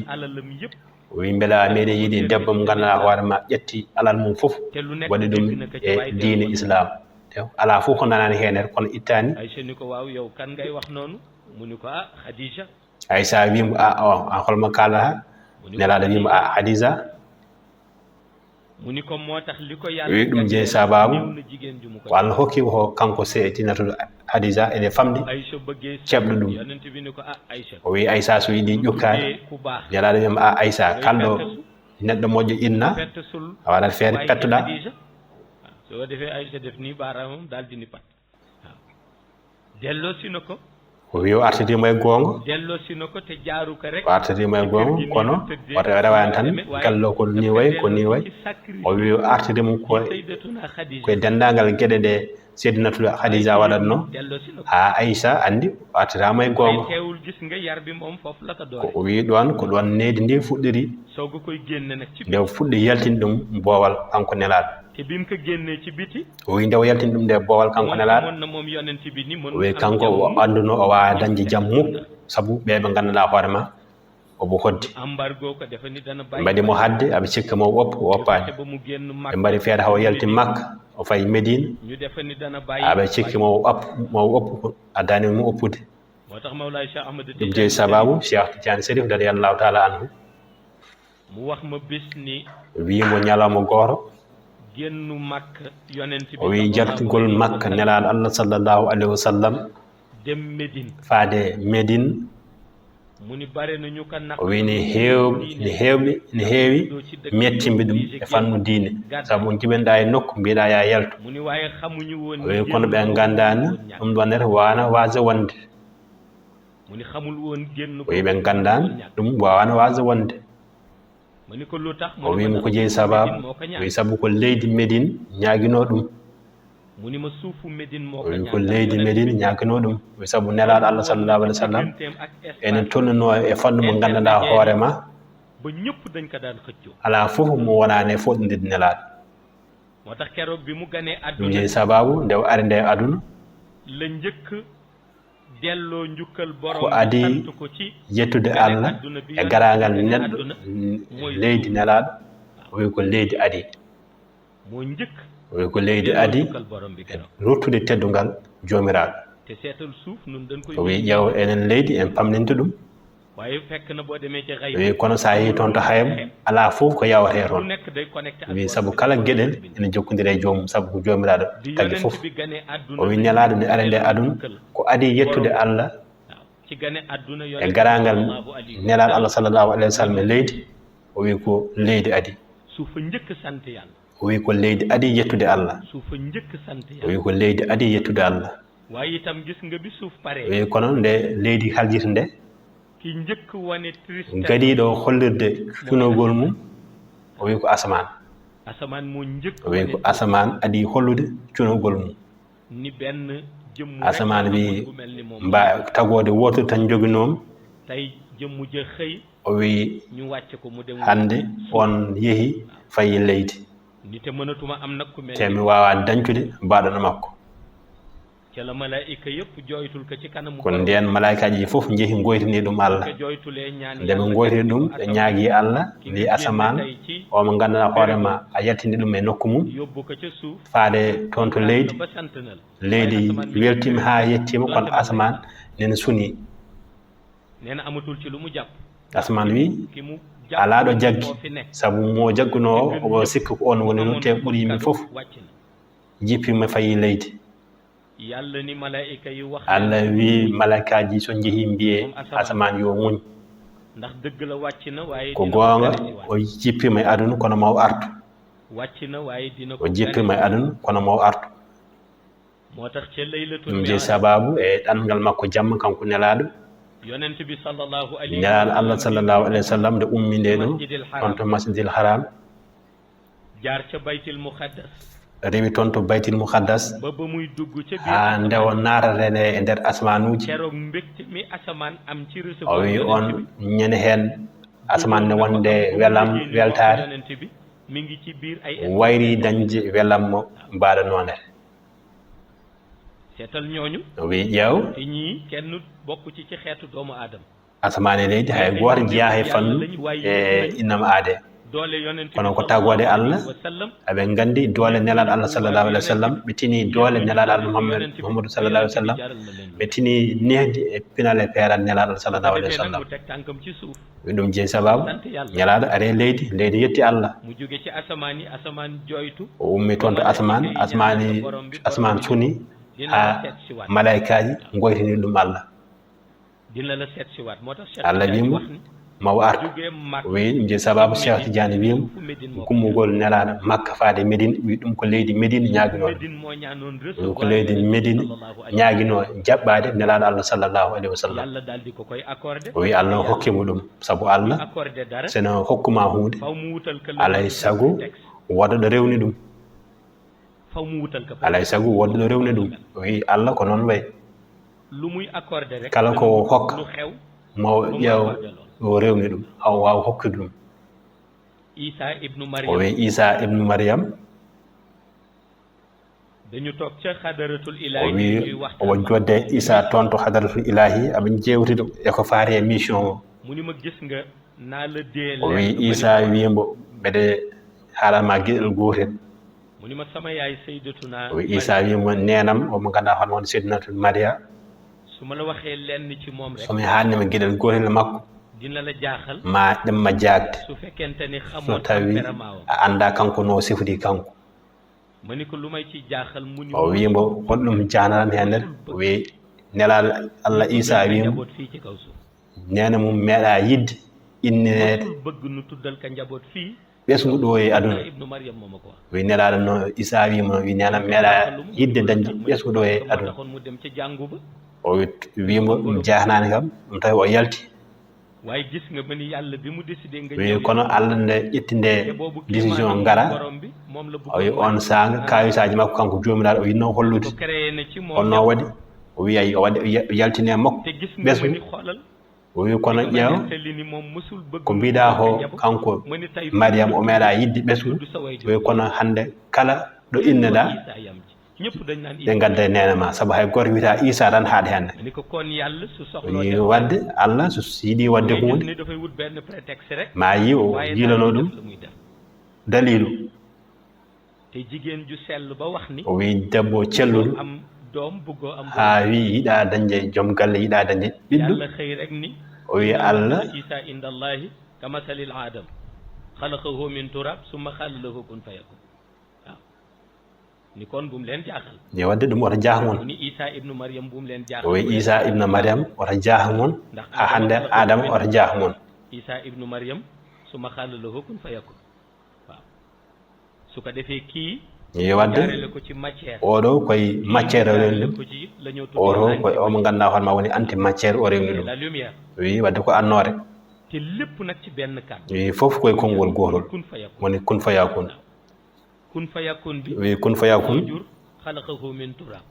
[SPEAKER 2] o wi beele a meeɗi yiide debbo mo ganduɗa hoore ma ƴetti alal mum foof waɗi ɗum e diine islam ala fof ko nanani hen kono ittani Aïssa wimo a holmo kalata nelaɗo wimo a Hadisa o wi ɗum jeeyi sababu ko Allah hokki ko kanko Seydinatul Hadisa ene famɗi ceɓɗo ɗum o wi Aïssa so yiiɗi ƴukkade nelaɗo wimo a Aïssa kalɗo neɗɗo moƴƴo inna a waɗat feere pettoɗa
[SPEAKER 1] dellosino ko
[SPEAKER 2] o wi o artidimo e goonga
[SPEAKER 1] dellosino ko te jaaru ko rek
[SPEAKER 2] o artidimo e goonga kono wata rewani tan gallo ko ni way ko ni way o wi o artidimo
[SPEAKER 1] sayyidatuna Khadija
[SPEAKER 2] koye dendagal gueɗe ɗe Seydinatul Khadija waɗatno
[SPEAKER 1] dellosino ko
[SPEAKER 2] ha Aïcha andi o artirama e goonga
[SPEAKER 1] teewul gis nga yarbi moom foofu la ko
[SPEAKER 2] ko
[SPEAKER 1] doore
[SPEAKER 2] o wi ɗon ko ɗon neydi ndi fuɗɗiri
[SPEAKER 1] sooga koy génne nag ci
[SPEAKER 2] nde fuɗɗi yaltini ɗum boowal kanko nelaɗo
[SPEAKER 1] te bim ko génnee ci biti
[SPEAKER 2] o wi nde o yaltini ɗum nde boowal kanko nelaɗo
[SPEAKER 1] mon na moom yonent bi ni mon
[SPEAKER 2] o wi kanko o anduno o wawa dañde jaam mukko saabu ɓeɓe ganduɗa hoorema obo hoddi
[SPEAKER 1] embargo ko defani dana bay
[SPEAKER 2] mbaɗi mo hadde aɓe cikka mo oppa o oppani
[SPEAKER 1] ba mu génn
[SPEAKER 2] ɓe mbaɗi feere haw yalti Makka o fayi Médine
[SPEAKER 1] ñu defani dana bay
[SPEAKER 2] aɓe cikki mo oppu addani mo oppude
[SPEAKER 1] moo tax Mawlaay Cheikh Ahmad
[SPEAKER 2] ɗum jeeyi sababu Cheikh Tidiane Chérif radiyallahu taala anhu
[SPEAKER 1] mu wax ma bis ni
[SPEAKER 2] wimo ñalawma goto
[SPEAKER 1] génnu Makka yonent bi
[SPEAKER 2] o wi jartigol Makka nelaɗo Allah sallallahu alayhi wa sallam
[SPEAKER 1] dem Médine
[SPEAKER 2] faade Médine
[SPEAKER 1] mu ni bare nañu ko nak
[SPEAKER 2] o wi ni heewi mettinde ɗum e fannu diine saabu on jiɓenɗa e nokku mbiɗa ya yaltu
[SPEAKER 1] mu ni waaye xamuñu woon
[SPEAKER 2] o wi kono ɓe gandani ɗum ɗon nete wana wasde wonde
[SPEAKER 1] mu ni xamul woon génn
[SPEAKER 2] o wi ɓe gandani ɗum wawana wasde wonde
[SPEAKER 1] mu ni ko lu tax
[SPEAKER 2] o wimo ko jeeyi sababu o wi saabu ko leydi Médine ñaguino ɗum
[SPEAKER 1] mu ni ma suufu Médine moo
[SPEAKER 2] o wi ko leydi Médine ñaguino ɗum o wi saabu nelaɗo Allah sallallahu alayhi wa sallam enen tolnuno e fannu mo gandanɗa hoorema
[SPEAKER 1] ba ñëpp dañ ko daan xëccoo
[SPEAKER 2] ala fof mo wonani e foɗɗodide nelaɗo
[SPEAKER 1] moo tax keroog bi mu ganee
[SPEAKER 2] ɗum
[SPEAKER 1] àdduna
[SPEAKER 2] jeeyi sababu nde o ari nde aduna
[SPEAKER 1] la njëkk delloo njukkal borom
[SPEAKER 2] ko adi
[SPEAKER 1] sant ko ci
[SPEAKER 2] yettude Allah e garagal neɗɗo leydi nelaɗo o wi ko leydi adi
[SPEAKER 1] moo njëkk
[SPEAKER 2] o wi ko leydi adi
[SPEAKER 1] njukkal borom bi keroog
[SPEAKER 2] ruttude teddugal jomiraɗo
[SPEAKER 1] te seetal suuf nun dañ koy
[SPEAKER 2] o wi ƴeew enen leydi en pamninta ɗum
[SPEAKER 1] waaye fekk na boo demee ci xay
[SPEAKER 2] o wi kono sa yeehi toon to hayam ala fof ko yawate
[SPEAKER 1] lu
[SPEAKER 2] toon
[SPEAKER 1] nekk day connecté
[SPEAKER 2] o wi saabu kala gueɗel ene jokkodiri e joomum saabu ko jomiraɗo
[SPEAKER 1] bi
[SPEAKER 2] tagui
[SPEAKER 1] yonent
[SPEAKER 2] fof
[SPEAKER 1] bi ganee àdduna
[SPEAKER 2] o wi nelaɗo nde ari nde aduna ko adi yettude Allah
[SPEAKER 1] waaw ci gane àdduna
[SPEAKER 2] e garagal nelaɗo Allah sallallahu alayhi wa sallam e leydi o wi ko leydi adi
[SPEAKER 1] suufa njëkk sant yàlla
[SPEAKER 2] o wi ko leydi adi yettude Allah
[SPEAKER 1] suufa njëkk sant
[SPEAKER 2] o
[SPEAKER 1] yàlla
[SPEAKER 2] wi ko leydi adi yettude Allah
[SPEAKER 1] waaye itam gis nga bi suuf
[SPEAKER 2] o
[SPEAKER 1] pare
[SPEAKER 2] wi kono nde leydi haljita nde
[SPEAKER 1] ki njëkk wane tristesse
[SPEAKER 2] gadiɗo hollirde cunogol mum o wi ko asaman
[SPEAKER 1] asamaan moo njëkk
[SPEAKER 2] o wi ko asaman adi hollude cunogol mum
[SPEAKER 1] ni benn jëmm
[SPEAKER 2] asaman
[SPEAKER 1] rek
[SPEAKER 2] wi
[SPEAKER 1] bu mel ni moom
[SPEAKER 2] mba tagode wotere tan joguinomi
[SPEAKER 1] tey jëmm ja xëy
[SPEAKER 2] o wi
[SPEAKER 1] ñu wàcce ko mu dem
[SPEAKER 2] hande on yeehi fayi leydi
[SPEAKER 1] ni te mënatuma am nag ku mel
[SPEAKER 2] te mi wawa dañcude mbaɗono makko
[SPEAKER 1] ca la malaayika yëpp jooytul ko ci kanamu
[SPEAKER 2] kono nden malaikaji fof jeehi goytini ɗum Allah
[SPEAKER 1] ko jooytulee ñaan
[SPEAKER 2] nde ɓe goytini ɗum ɓe ñaagui Allah ndi asaman o mo ganduɗa hoorema a yaltini ɗum e nokku mum
[SPEAKER 1] yóbbu ko ca suuf
[SPEAKER 2] faade toon to leydi
[SPEAKER 1] ba sant na la
[SPEAKER 2] leydi weltima ha yettima kono asaman nene suni
[SPEAKER 1] nee na amatul ci lu mu jàpp
[SPEAKER 2] asaman wi
[SPEAKER 1] ki mu
[SPEAKER 2] ala ɗo jaggi
[SPEAKER 1] moo fi ne
[SPEAKER 2] saabu mo jagguno o sikka ko on woni ɗum te ɓuuri yimɓe fof
[SPEAKER 1] wàcc na
[SPEAKER 2] jippima fayi leydi
[SPEAKER 1] yàlla ni malaayika yi wax
[SPEAKER 2] Allah wi malaikaji so jeehi mbiye asaman yo muñ
[SPEAKER 1] ndax dëgg la wàcc na waaye
[SPEAKER 2] ko goonga o jippima e aduna kono ma o artu
[SPEAKER 1] wàcc na waaye dina ko
[SPEAKER 2] o jippima e aduna kono ma o artu
[SPEAKER 1] moo tax ca laylatul
[SPEAKER 2] ɗum jeeyi sababu e ɗanngal makko jamma kanko nelaɗo
[SPEAKER 1] yonent bi sallallahu alayhi
[SPEAKER 2] nelaɗo Allah sallallahu alayhi wa sallam nde ummi nde ɗo on to masjidil haram
[SPEAKER 1] jaar ca baytil muqaddas
[SPEAKER 2] rewi toon to baytil muqaddas
[SPEAKER 1] ba muy dugg ca
[SPEAKER 2] ha nde o natatene e nder asmanuji
[SPEAKER 1] keroog mbégte mi asamaan am ci
[SPEAKER 2] o
[SPEAKER 1] recevoir
[SPEAKER 2] wi on ñande hen asaman ne wonde welam weltare
[SPEAKER 1] yonent bi mi ngi ci biir ay
[SPEAKER 2] wayri dañde welammo mbaɗanonde
[SPEAKER 1] seetal ñooñu
[SPEAKER 2] o wi ƴeew
[SPEAKER 1] te ñii kenn bokk ci xeetu doomu aadama
[SPEAKER 2] asamane leydi hay goto jeeya he fannu e innama aade
[SPEAKER 1] doole yonent
[SPEAKER 2] kono ko tagode Allah
[SPEAKER 1] sallam
[SPEAKER 2] aɓe gandi doole nelaɗo Allah sallallahu alayhi wa sallam ɓe tini doole nelaɗo Allah Muhammadu sallallahu alayhi wa sallam ɓe tini nehdi e pinal e peeral nelaɗo Allah sallallahu alayhi wa sallam
[SPEAKER 1] mu teg tànkam ci suuf
[SPEAKER 2] wi ɗum jeeyi sababu nelaɗo are leydi leydi yetti Allah
[SPEAKER 1] mu jóge ci asamaan yi asamaan jooytu
[SPEAKER 2] o ummi toon to asaman suni ha malaikaji goytini ɗum Allah
[SPEAKER 1] dina la seet si waat moo tax
[SPEAKER 2] Allah wimo mawo artu wi ɗum je sababu Cheikh Tidiane wiyimo kummugol nelaɗo Makka faade Médine wi ɗum ko leydi Médine ñaguinoɗo ɗum ko leydi Médine ñaguino jaɓɓade nelaɗo Allah sallllahu alayhi wa sallam o wi Allah hokkimo ɗum saabu Allah seno hokkuma hunde alay saago woda ɗo rewni ɗum alay saago woda ɗo rewni ɗum o wi Allah ko noon wayi kala ko hokka mawo ƴeew o rewni ɗum haw wawa hokkude ɗum o wi Isa ibnu Maryam o wi omo jodde Isa toon to hadaratul ilahi aɓe jewtida eko faari e mission o o wi Isa wimbo mbeɗe haalanma gueɗel gotel o wi Isa wimo nenam omo ganduɗa hono won Seydinatul Maria somi haalnima gueɗel gotel makko ma ɗemma jagde so tawi a anda kanko no sifori kanko o wimo holɗum jahnanan hen nder o wi nelaɗo Allah Isa wimo nena mum meeɗa yidde innede ɓesgu ɗo e aduna wi nelaɗo no Isa wimo wi nenam meeɗa yidde dañde ɓesgu ɗo e aduna o wimo ɗum jahnani kam ɗum tawi o yalti wi kono Allah nde ƴetti nde décision ngara o wi on saaga kawisaji makko kanko jomiraɗo o yinno hollude holno waɗi o wi ayi o yaltine makko ɓesgu o wi kono ƴeew ko mbiɗa ko kanko Mariam o meeɗa yidde ɓesgu o wi kono hande kala ɗo inneɗa ɓe gadda nene ma saabu hay goto wiyata Isa tan haaɗa henne yi wadde Allah so yiiɗi wadde hunde ma yi o jilano ɗum dalilu o wi debbo celluɗo ha wi yiɗa dañde joom galle yiɗa dañde ɓiɗɗo o wi Allah
[SPEAKER 1] ni kon bum len jaaxal
[SPEAKER 2] ni wadde ɗum oto jaahamon
[SPEAKER 1] ni Isa ibnu Maryam bum len jaaxal
[SPEAKER 2] o wi Isa ibnu Maryam oto jaahamon ha hande Adama oto jaahamon
[SPEAKER 1] Isa ibnu Maryam suma xala lahu kun fayakun waaw su ko defee kii
[SPEAKER 2] ni wadde oɗo koye matiére o rewni ɗum oto koye omo ganduɗa hoorema woni anti matiére o rewni ɗum wi wadde ko annore
[SPEAKER 1] te lépp nag ci benn kàddu
[SPEAKER 2] wi fof koye konngol gotol woni kun fayakun
[SPEAKER 1] kun fayakun bi
[SPEAKER 2] wi kun fayakun
[SPEAKER 1] jur khalaqahu min turab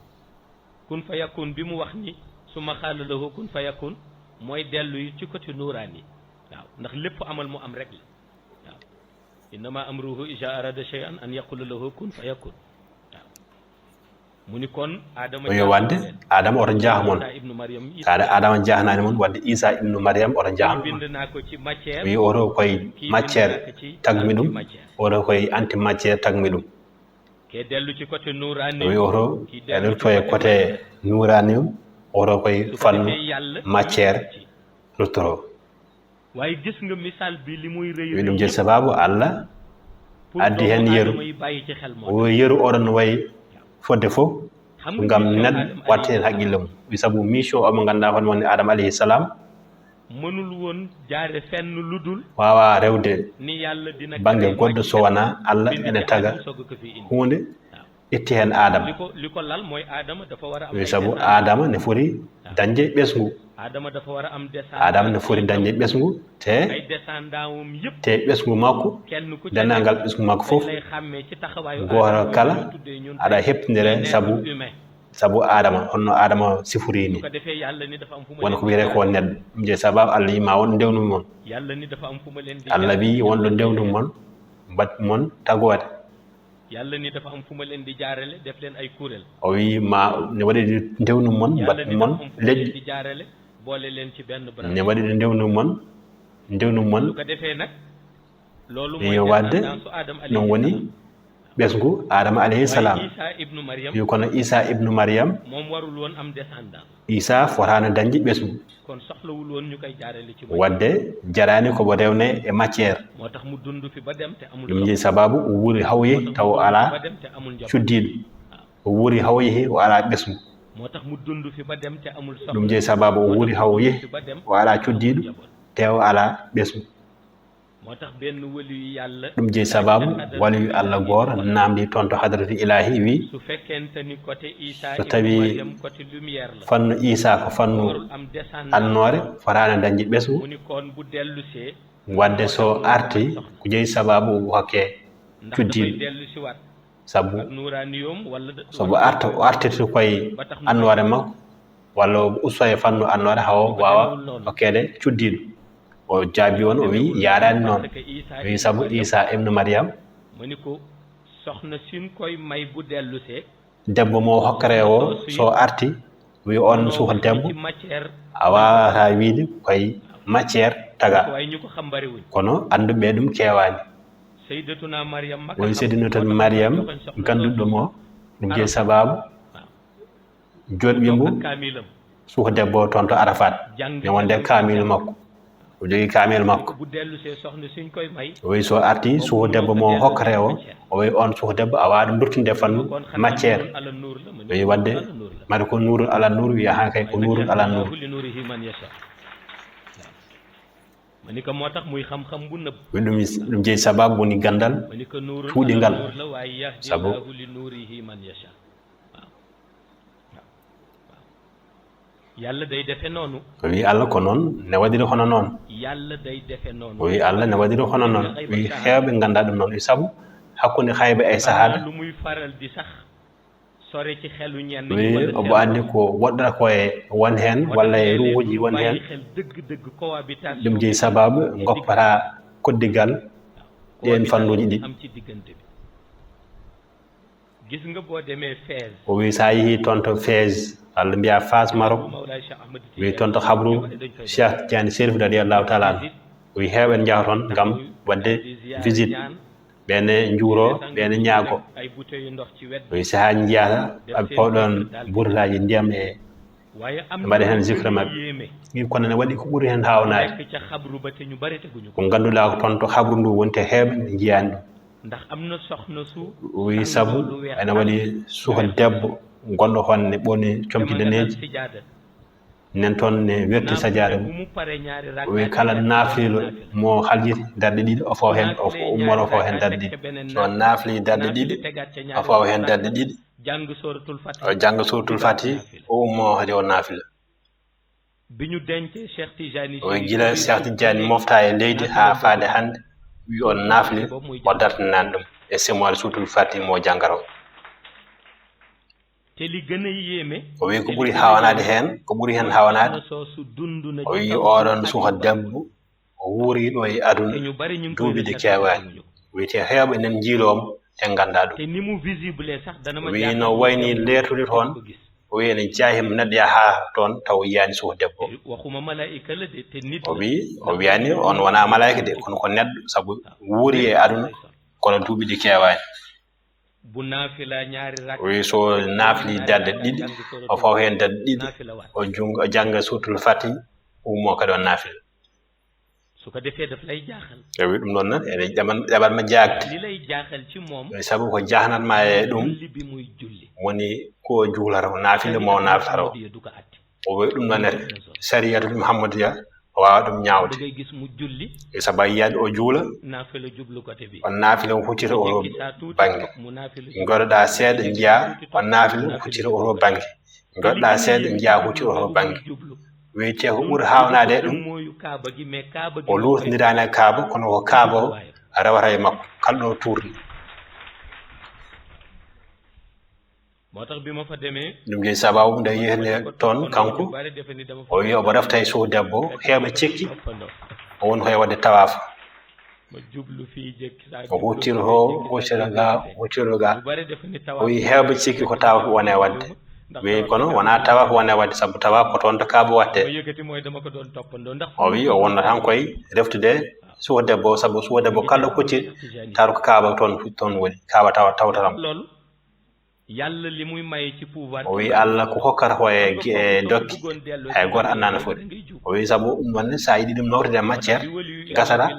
[SPEAKER 1] kun fayakun bi mu wax ni suma xala lahu kun fayakun mooy dellu ci côté nuuraani waaw ndax lépp amal mu am rek la waaw innama amruhu iza arada shay'an an yaqula lahu kun fayakun waaw mu ni kon Adama
[SPEAKER 2] wadde Adama oto jaahamon kaade Adama jaahanani mon wadde Isa ibnu Maryam oto jaahamon wi oto koye matiére tagmi ɗum oto koye anti matiére tagmi ɗum wi oto eɗen toye côté nouranium oto koye fannu matiére ruttoro wi ɗum jeel sababu Allah addi hen yeru o yeru oɗon no wayi fodde fof ngam neɗɗo watta hen haqqille mum wi saabu mission omo ganduɗa hono wonde Adama alayhi salam
[SPEAKER 1] mënul woon jaare fenn ludul
[SPEAKER 2] wawa rewde banggue goɗɗo so wona Allah ene taga hunde itti hen Adama
[SPEAKER 1] liko lal moy Adama dafa wara am
[SPEAKER 2] wi saabu Adama ne foti dañde ɓesgu
[SPEAKER 1] Adama dafa wara am
[SPEAKER 2] Adama ne foti dañde ɓesgu
[SPEAKER 1] ay descendant yépp
[SPEAKER 2] te ɓesgu makko dennagal ɓesgu makko fof goto kala aɗa heɓtidire saabu Adama honno Adama sifori ni wona ko wiyete ko neɗɗo ɗum je sababu Allah yima won ndewnu mon Allah wi wonɗo ndewnu mon mbat mon tagode
[SPEAKER 1] yalla ni dafa am fuma len di jaarale def len ay kurel
[SPEAKER 2] o wi ma ne waɗi ndewnu mon mbat mon leƴƴi
[SPEAKER 1] di jaarale boole len ci benn branche
[SPEAKER 2] ne waɗi ndewnu mon
[SPEAKER 1] ko defee nag loolu
[SPEAKER 2] mooy wadde non woni ɓesgu Adama alayhi salam wi kono Isa ibnu Maryam
[SPEAKER 1] moom warul woon am descendant
[SPEAKER 2] Isa fotano dañde ɓesgu
[SPEAKER 1] kon soxlawul woon ñu koy jaarale ci
[SPEAKER 2] wadde jarani komo rewne e matiére
[SPEAKER 1] moo tax mu dund fi ba dem te amul
[SPEAKER 2] ɗum ji sababu o wuuri hawye taw ala cuddiɗo o wuuri hawye o ala ɓesgu
[SPEAKER 1] moo tax mu dund fi ba dem te amul soxla
[SPEAKER 2] ɗum je sababu o wuuri hawye o ala cuddiɗo teew ala ɓesgu
[SPEAKER 1] moo tax benn waliyu yàlla
[SPEAKER 2] ɗum jeyi sababu waliyu allah goto namdi toon to hadrati ilahi wi
[SPEAKER 1] su fekkente ni côté Isa
[SPEAKER 2] so tawi
[SPEAKER 1] côté lumière la
[SPEAKER 2] fannu Isa ko fannu annore fotani dañde ɓesgu
[SPEAKER 1] mu ni kon bu dellusee
[SPEAKER 2] wadde so arti ko jeyi sababu hokke cuddiɗo
[SPEAKER 1] dellu si wat
[SPEAKER 2] sabu
[SPEAKER 1] nuraniyum walla
[SPEAKER 2] sobo arta o artirta koye annore makko walla o usto e fannu annore hawo wawa hokkede cuddiɗo o jaabi on o wi yaɗani noon wi sabu Isa ibnu Maryam
[SPEAKER 1] moni ko soxna sin koy may bu dellusee
[SPEAKER 2] debbo mo hokkere o so arti wi on suka debbo a wawata wiide koye matiére taga kono anduɓe ɗum kewani
[SPEAKER 1] sayyidatuna Maryam
[SPEAKER 2] woni sayyidatuna Maryam ganduɗo mo ɗum jeyi sababu joɗɓimo suka debbo toon to Arafat ne wonde kamilu makko o jogui kamil makko o wi so arti suka debbo mo hokkate o wi on suka debbo a wawa ɗum durtinde fannu matiére o wi wadde mbaɗa ko nurul ala nur wiya ha kay ko nurul ala nur
[SPEAKER 1] mani ko motax muy xam-xam bu neub
[SPEAKER 2] ɗum jeyi sababu woni gandal cuuɗingal sabu
[SPEAKER 1] yalla day defe nonu
[SPEAKER 2] o wi Allah ko noon ne waɗiri hono noon
[SPEAKER 1] yalla day defe nonu
[SPEAKER 2] o wi Allah ne waɗiri hono noon wi hewɓe ganda ɗum noon wi sabu hakkude hayɓe e sahada
[SPEAKER 1] lu muy faral di sax sore ci xelu ñen
[SPEAKER 2] wi obo andi ko woɗɗata ko e won hen walla e ruuji won hen ɗum jeyi sababu goppata koddigal ɗen fannuji ɗi
[SPEAKER 1] gis nga bo demee Fès
[SPEAKER 2] o wi sa yeehi toon to Fès walla mbiya Fas Maroc wi toon to habru Cheikh Tidiane Chérif radiyallahu taala an wi heewen jaha toon ngam wadde visite ɓene juuro ɓene ñaago wi sahaji jiyata aɓe pawɗon burlaji ndiyam e mbaɗa hen zicre mabɓe wi kono ne waɗi ko ɓuuri hen hawnade ko ganduɗa ko toon to habru ndu wonte heeɓe ɓe jiyani ɗum
[SPEAKER 1] ndax amna soxna su
[SPEAKER 2] wi sabu ene waɗi suka debbo gonɗo hon ne ɓoni comki daneji nen toon ne werti sajada wi kala naafilo mo haljiti darɗe ɗiɗi o faw hen o ummoro faw hen darɗe ɗiɗi so naafli darɗe ɗiɗi o faw hen darɗe ɗiɗi o jangga suratul fati o ummo hade o naafila o gila Cheikh Tidiane mofta e leydi ha faade hande wi on naafli o dartanani ɗum e simwal suratul fati mo janggaro o wi ko ɓuuri hawanade hen ko ɓuuri hen hawanade o wi oɗon suka debbo o wuuri ɗo e aduna duuɓi ɗi kewani wiyete hewɓe nen jiilomo en ganda ɗum wi no wayni lertude toon o wi ene jahima neɗɗo yaha toon taw yiyani suka debbo o wiyani on wona malayika de kono ko neɗɗo saabu wuuri e aduna kono duuɓi ɗi kewani wi so naafli darde ɗiɗi o faw hen darde ɗiɗi o jangga suratul fati ummo kadi on naafila e wi ɗum noon nan ene ɗeɓatma jagde saabu ko jahnatma e ɗum woni ko juulata ko naafila mo naftata o wi ɗum noon ete sariyatu Muhammadiya o wawa ɗum ñawde e saabu a yiyade o juula on naafila o huccita oto banggue goɗoɗa seeɗa jiiya on naafila huccita oto banggue goɗɗa seeɗa jiiya huccita oto banggue wiyete ko ɓuuri hawnade e ɗum o lurtodirani e kaaba kono ko kaaba o rewata e makko kala ɗo turni ɗum jeyi sababu nde yehne toon kanko o wi omo refta e suka debbo heewɓe cikki o woni koye wadde tawafa o huccira ga o wi heewɓe cikki ko tawafa wone wadde wi kono wona tawafa wone wadde saabu tawafa ko toon to kaaba watte o wi o wonno tan koye reftude suka debbo saabu suka debbo kala ɗo kucci tawata ko kaaba toon woni kaaba tawtatam o wi Allah ko hokkata ko e dokki hay goto annano foti o wi saabu ɗum ɗonne sa yiɗi ɗum nawtude matiére gasata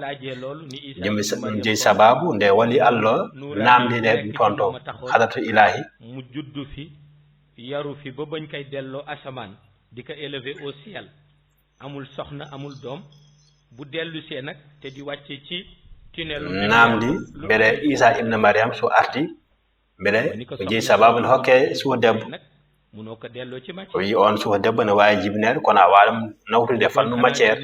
[SPEAKER 2] ɗum jeyi sababu nde wali Allah namdide ɗum toon to hadaratu ilahi
[SPEAKER 1] mu juddu fi yaru fi ba bañ koy delloo asamaan di ko élever au ciel amul soxna amul doom bu dellusee nag te di wàcce ci tunnel
[SPEAKER 2] namdi mbele Isa ibn Maryam so arti mbele o jeeyi sababu ne hokke suwo debbo
[SPEAKER 1] munoo ko delloo ci matière
[SPEAKER 2] o wi on suwo debbo ne wawi jibinede kono a waɗum nawtude fannu matière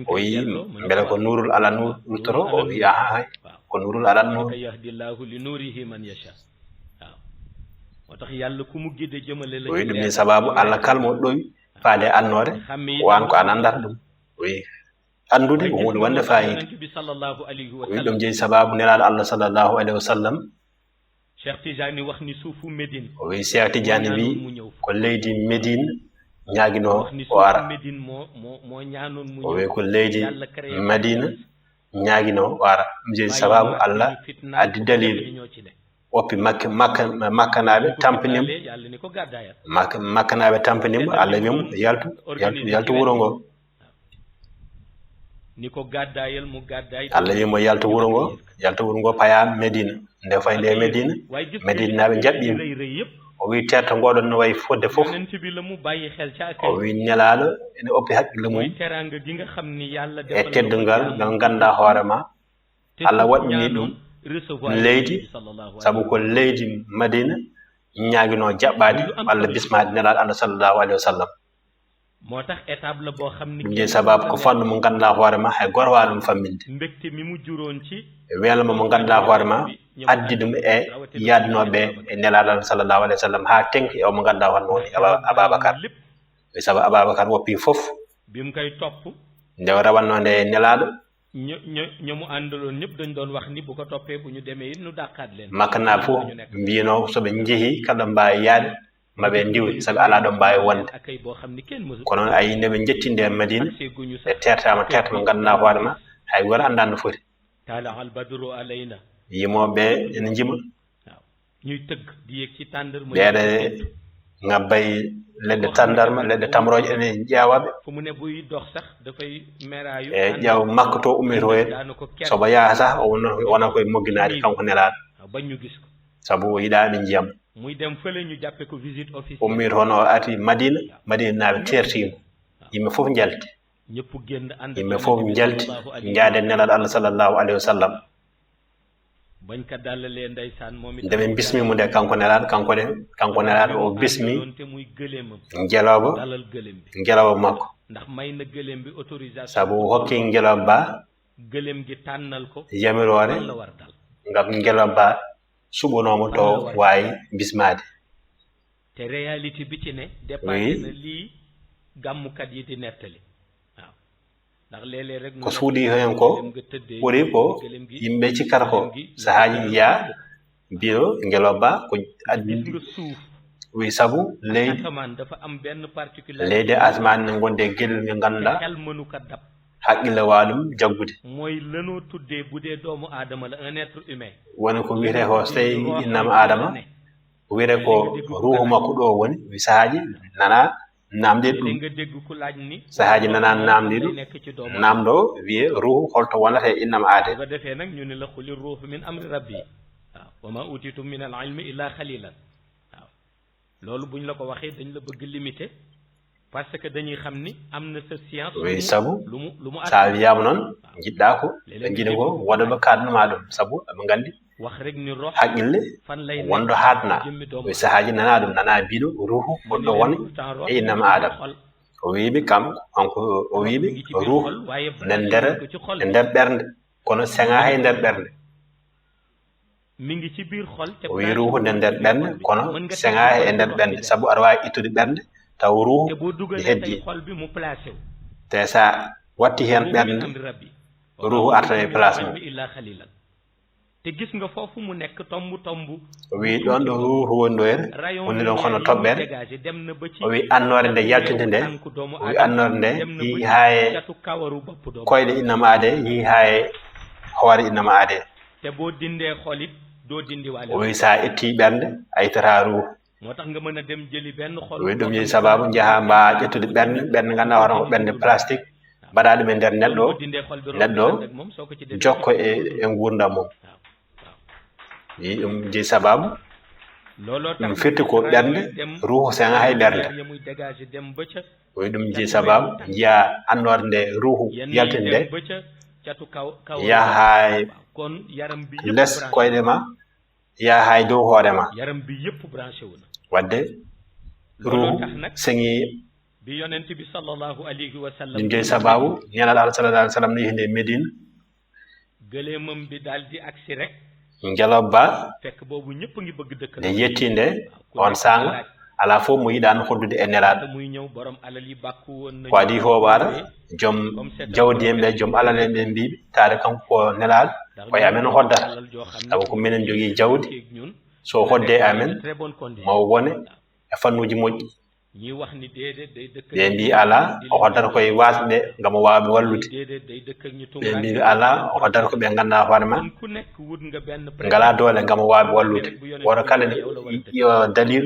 [SPEAKER 2] o wi mbele ko nurul ala nur wurtoro o wi aha hay ko nurul ala nur
[SPEAKER 1] yahdillahu li nurihi man yasha waaw moo tax yàlla ku mu gidde jëmale la
[SPEAKER 2] o wi ɗum ni sababu Allah kalmo ɗowi faade annore wan ko an andata ɗum o wi andude ko hunde wonde fayida o wi ɗum jeeyi sababu nelaɗo Allah sallallahu alayhi wa sallam
[SPEAKER 1] Cheikh Tidiane wax ni suufu Médine
[SPEAKER 2] o wi Cheikh Tidiane wi ko leydi Médine ñaguino o ara o wi ko leydi Madina ñaguino o ara ɗum jeeyi sababu Allah addi dalilu oppi makkanaɓe tampanimo makkanaɓe tampanimo Allah wimo yaltu wuro ngo Allah wimo yaltu wuro ngo paya Medina nde fay nde Medina naɓe jaɓɓimo o wi terto ngoɗon no wayi fodde fof o wi nelaɗo ene oppi haqqille mum e teddungal ngal ganda hoorema Allah waɗini ɗum leydi sabu ko leydi Madina ñaguino jaɓɓade walla bismade nelaɗo Allah sallallahu alayhi wa sallam
[SPEAKER 1] moo tax étape la boo xam ni
[SPEAKER 2] ɗum jeeyi sababu ko fannu mo ganduɗa hoorema hay goto wawi ɗum famminde
[SPEAKER 1] mbégte mi mu juróon ci
[SPEAKER 2] weelma mo ganduɗa hoorema addi ɗum e yaadnoɓe e nelaɗo Allah sallallahu alayhi wa sallam ha tengti e o mo ganduɗa hoorema woni Ababacar sabu Ababacar woppi fof
[SPEAKER 1] bim koy topp
[SPEAKER 2] nde o rawanno nde nelaɗo
[SPEAKER 1] ñomu àndaloon ñëpp dañ doon wax ni bu ko toppee bu ñu demee it nu dàqaat leen
[SPEAKER 2] makkana fof mbino soɓe jeehi kala mbawi yaade maɓe ndiwi sabi ala ɗo mbawi wonde kono a yi nde ɓe jetti nder Madina ɓe tertama ganduɗa hoorema hay goto anda no foti yimoɓe ene jima ɓeɗe ngabbay leɗɗe tandarma leɗɗe tamroje ene ƴewaɓe e ƴeew makko to ummi to hen sobo yaha sah o wona koye mogginade kanko nelaɗo sabu o yiɗani jiyam ummi toon o ati Madina naɓe tertimo yimɓe fof jalti jaade nelaɗo Allah sallallahu alayhi wa sallam nde ɓe bismimo nde kanko nelaɗo o bismi jeelowo makko sabu hokki jeelowo ba yamirore ngam jeelowo ba suɓonomo to wawi bismade ko suuɗi hen ko ɓuri ko yimɓe cikkata ko sahaji yiya biyo jeelowo ba ko addi wi sabu leydi asmani ne gonde gueɗel nge ganduɗa haqqille waɗum jaggude woni ko wiyete ko so tawi innama adama wiyete ko ruhu makko ɗo woni wi sahaji nana namde ɗum sahaji nana namde ɗum namdo wiye ruhu holto wonata e innama aade
[SPEAKER 1] loolu buñ la ko waxee dañ la bëgg limité parce que dañuy xam ni am na sa science
[SPEAKER 2] wi sabu sa wiyama noon jiɗɗa ko ɓe jiiɗi ko woɗoɓe kadnuma ɗum sabu aɓe gandi
[SPEAKER 1] wax rek ni roh
[SPEAKER 2] haqqille wonɗo hatna wi sahaji nana ɗum nana biɗo ruhu gonɗo woni e innama adama o wiɓe kam kanko o wiɓe ruhu nen nder ɓernde kono seŋa hay nder ɓernde o wi ruhu nden nder ɓernde kono seŋa e nder ɓernde sabu aɗa wawi ittude ɓernde taw ruhu ɗi heddi te sa watti hen ɓernde ruhu arta e place mum o wi ɗon ɗo ruhu woni ɗo here woni ɗon kono toɓɓere o wi annore nde yaltinde nde o wi annore nde yii ha e koyɗe innama aade yii ha e hoore innama aade o wi sa itti ɓernde a ittata ruhu o wi ɗum yeehi sababu jaaha mba ƴettude ɓernde ganduɗa hoorema ko ɓernde plastique mbaɗa ɗum e nder neɗɗo jokko e gurdam mum yi ɗum jeeyi sababu ɗum firti ko ɓernde ruhu seŋa hay ɓernde koye ɗum ji sababu jiya annorde ruuhu yaltinde yaha less koyɗe ma yaha hay dow hoore ma wadde ruuhu seŋi ɗum joyi sababu ñalaɗo Allah sallallahu alaihi wasallam no yihinde Medine Ngeloba Ba nde yettinde on sanga ala fof mo yiɗano hoddude e nelaɗo ko adi fof ara joom jawdi en ɓe joom alal en ɓe mbiɓe taade kanko ko nelaɗo koye amen hoddata sabu ko minen jogui jawdi so hodde amen mawo wone e fannuji moƴƴi ɓe mbi ala o hoddata koye wasɓe gam wawɓe wallude ɓe mbi ala o hoddata ko ɓe ganduɗa hoore ma ngala doole gam wawɓe wallude woto kala yo dalil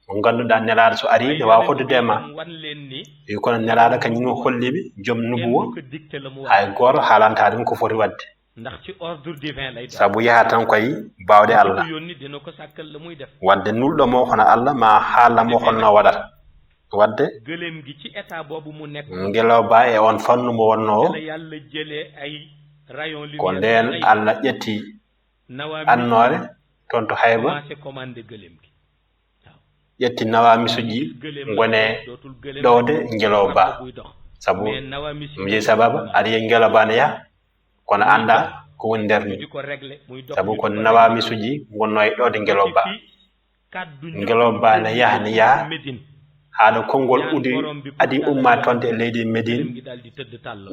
[SPEAKER 2] mo ganduɗa nelaɗo so ari ne wawa hoddude ma wi kono nelaɗo kañum holliɓe joom nubuwo hay goto haalanta ɗum ko foti wadde sabu yaha tan koye bawde Allah wadde nulɗo mo hono Allah ma haalamo holno waɗata wadde Ngeloba Ba e on fannu mo wonno o ko nden Allah ƴetti annore toon to Hayba ƴetti nawamisuji gone ɗowde Ngeloba Ba sabu mi jeyi sababu aɗa yiya Ngeloba Ba ne yaha kono anda ko woni nder ni sabu ko nawamisuji gonno e ɗowde Ngeloba Ba Ngeloba Ba ne yaha haɗo konngol adi umma tonde e leydi Medine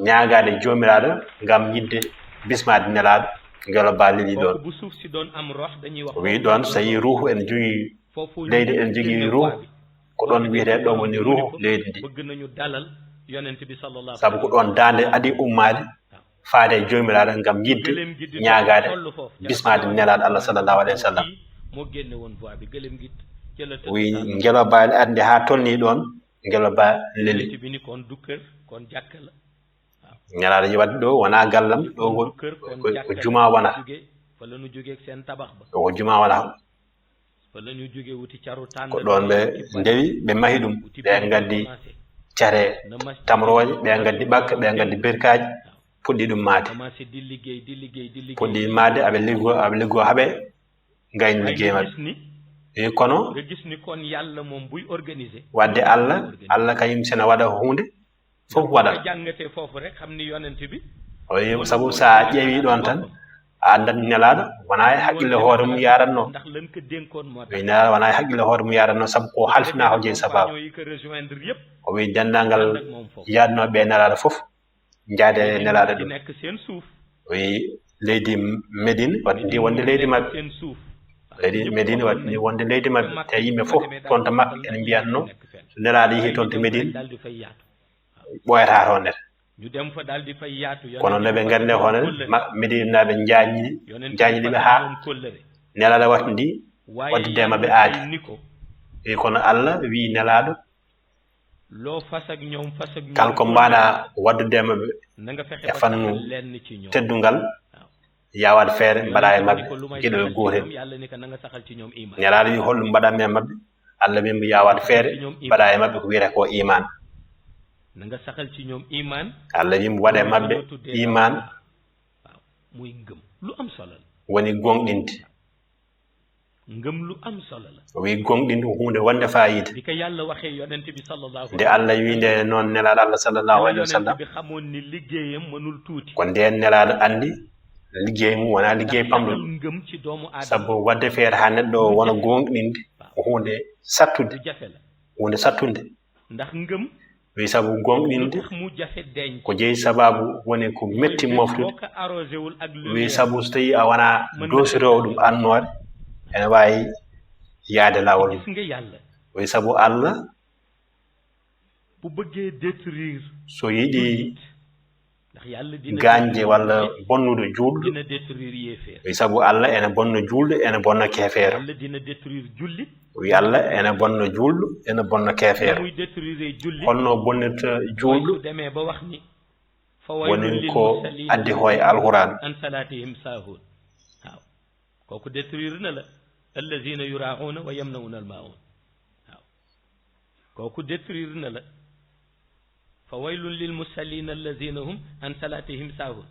[SPEAKER 2] ñagade jomiraɗo gam yidde bismade nelaɗo Ngeloba Ba leli ɗon wi ɗon so yi ruuhu en jogui leydi en jogui ruuhu ko ɗon wiyete ɗon woni ruuhu leydi ndi sabu ko ɗon dande adi ummade faade jomiraɗo gam yidde ñagade bismade nelaɗo Allah sallallahu alaihi wasallam wi Ngeloba Ba ande ha tolni ɗon Ngeloba Ba leli ñalaɗo yiwadde ɗo wona gallam ɗo ko juma wona ko juma wona ko ɗon ɓe ndewi ɓe mahi ɗum ɓe gaddi care tamroje ɓe gaddi ɓakka ɓe gaddi berkaji puɗɗi ɗum maade puɗɗi maade aɓe liggo haaɓe gayni liggey maɓɓe e kono wadde Allah kañum sena waɗa hunde fof waɗat o sabu sa ƴeewi ɗon tan a andat nelaɗo wona e haqqille hoore mum yaranno wi nelaɗo wona e haqqille hoore mum yaranno sabu ko halfina ko jeeyi sababu o wi dendagal yaadnoɓe nelaɗo fof jaade nelaɗo ɗum wi leydi Medine wadde wonde leydi mabɓe leydi Medine wadde wonde leydi mabɓe te yimɓe fof toon to makka ene mbiyatno so nelaɗo yeehi toon to Medine ɓoyata toon nete kono nde ɓe gandi nde hono Medine naɓe jañiɗiɓe ha nelaɗo watti ndi waddide mabɓe aadi wi kono Allah wi nelaɗo kala ko mbaɗa waddude mabɓe e fannu teddungal yawat feere mbaɗa e mabɓe gueɗo e gotel nelaɗo wi holɗum mbaɗanmi e mabɓe Allah wi mo yawat feere mbaɗa e mabɓe ko wiyete ko iman Allah wi mo waɗa e mabɓe iman woni gonɗinde o wi gonɗinde hunde wonde fayida nde Allah wi nde noon nelaɗo Allah sallallahu alaihi wasallam ko nden nelaɗo andi liggey mum wona liggey pamɗo sabu wadde feere ha neɗɗo wona gonɗinde ko hunde sattude wi sabu gonɗinde ko jeeyi sababu woni ko metti moftude wi sabu so tawi a wona dosirowo ɗum annore ene wawi yaade lawol wi sabu Allah so yiɗi gañde walla bonnude julɗo wi sabu Allah ene bonna julɗo ene bonna kefeero wi Allah ene bonna julɗo ene bonna kefeero holno bonnirta julɗo woni ko addi hoye alquran
[SPEAKER 1] koko détruire na la allazina yura'una wa yamna'una al-ma'un kooku détruire na la fa waylun lil musallina allazina hum an salatihim saahun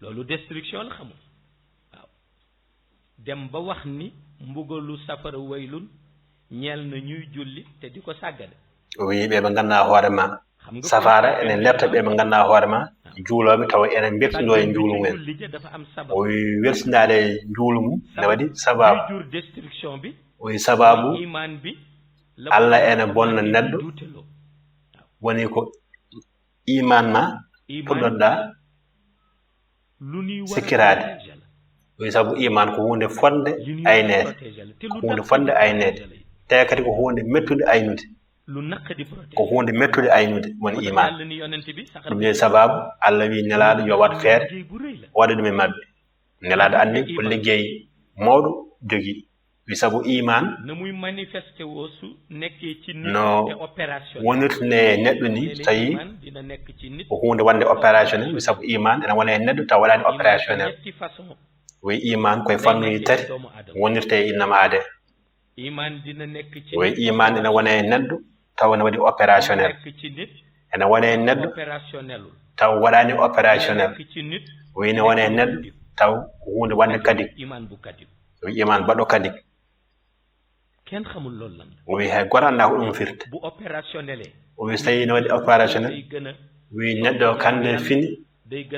[SPEAKER 1] loolu destruction la xamul waaw dem ba wax ni mbugalu safara waylun ñeel na ñuy julli te di ko sàggane
[SPEAKER 2] wi ɓe ɓe ganduɗa hoorema safara enen lefta ɓe ɓe ganduɗa hoorema juuloɓe tawa enen bertido e juulu mumen o wi weltinade juulu mum ne waɗi sababu
[SPEAKER 1] destruction bi
[SPEAKER 2] o wi sababu
[SPEAKER 1] iman bi
[SPEAKER 2] Allah ene bonna neɗɗo woni ko iman ma puɗɗoɗa sikkirade o wi sabu iman ko hunde fonde aynede ko hunde fonde aynede te kadi ko hunde mettude aynude ko hunde mettude aynude woni iman ɗum ne sababu Allah wi nelaɗo yo wat feere waɗa ɗum e mabɓe nelaɗo andi ko liggey mawɗo jogui wi sabu iman
[SPEAKER 1] no muy manifesté wo su nekkee ci nit
[SPEAKER 2] no
[SPEAKER 1] te opération
[SPEAKER 2] wonirtune neɗɗo ni tawi ko hunde wande opérationnel wi sabu iman ene wona e neɗɗo taw waɗani opérationnel wi iman koye fannuji tati wonirte e innama ade
[SPEAKER 1] iman dina nekk ci
[SPEAKER 2] wi iman ene wona e neɗɗo taw ne waɗi opérationnel ene wona e neɗɗo taw waɗani opérationnel wi ne wona e neɗɗo taw hunde wande kadi wi iman baɗɗo kadi
[SPEAKER 1] ken xamul loolu lan
[SPEAKER 2] wi hay goto anda ko ɗum firta
[SPEAKER 1] bu opérationnel
[SPEAKER 2] wi so tawi ne waɗi opérationnel wi neɗɗo kande fini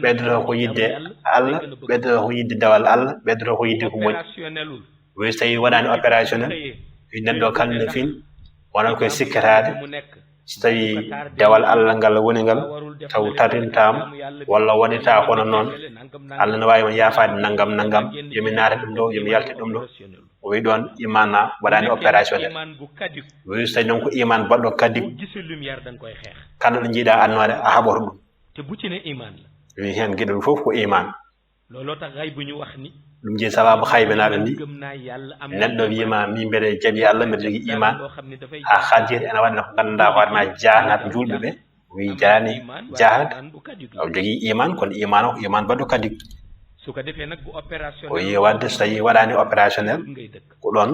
[SPEAKER 2] ɓeydoto ko yidde Allah ɓeydoto ko yidde dawal Allah ɓeydoto ko yidde ko moƴƴi wi so tawi waɗani opérationnel wi neɗɗo kande fini wonan koye sikkatade so tawi dawal Allah ngal woni ngal taw tarintama walla waɗita kono noon Allah ne wawi yaafade naggam yomi naata ɗum ɗo yomi yalta ɗum ɗo o wi ɗon iman na waɗani opérationnel wi so tawi noon ko iman baɗɗo kadi kala ɗo jiiɗa annode a haɓoto ɗum wi hen gueɗel fof ko iman ɗum jeeyi sababu haybenaɓe mbi neɗɗo wiyima min mbeɗe jaaɓi Allah mbeɗa jogui iman ha haljiri ene waɗino ko ganduɗa hoorema jahanat julɓe ɓe wi jarani jahade o jogui iman kono iman o ko iman baɗɗo kadi o yi wadde so tawi waɗani opérationnel ko ɗon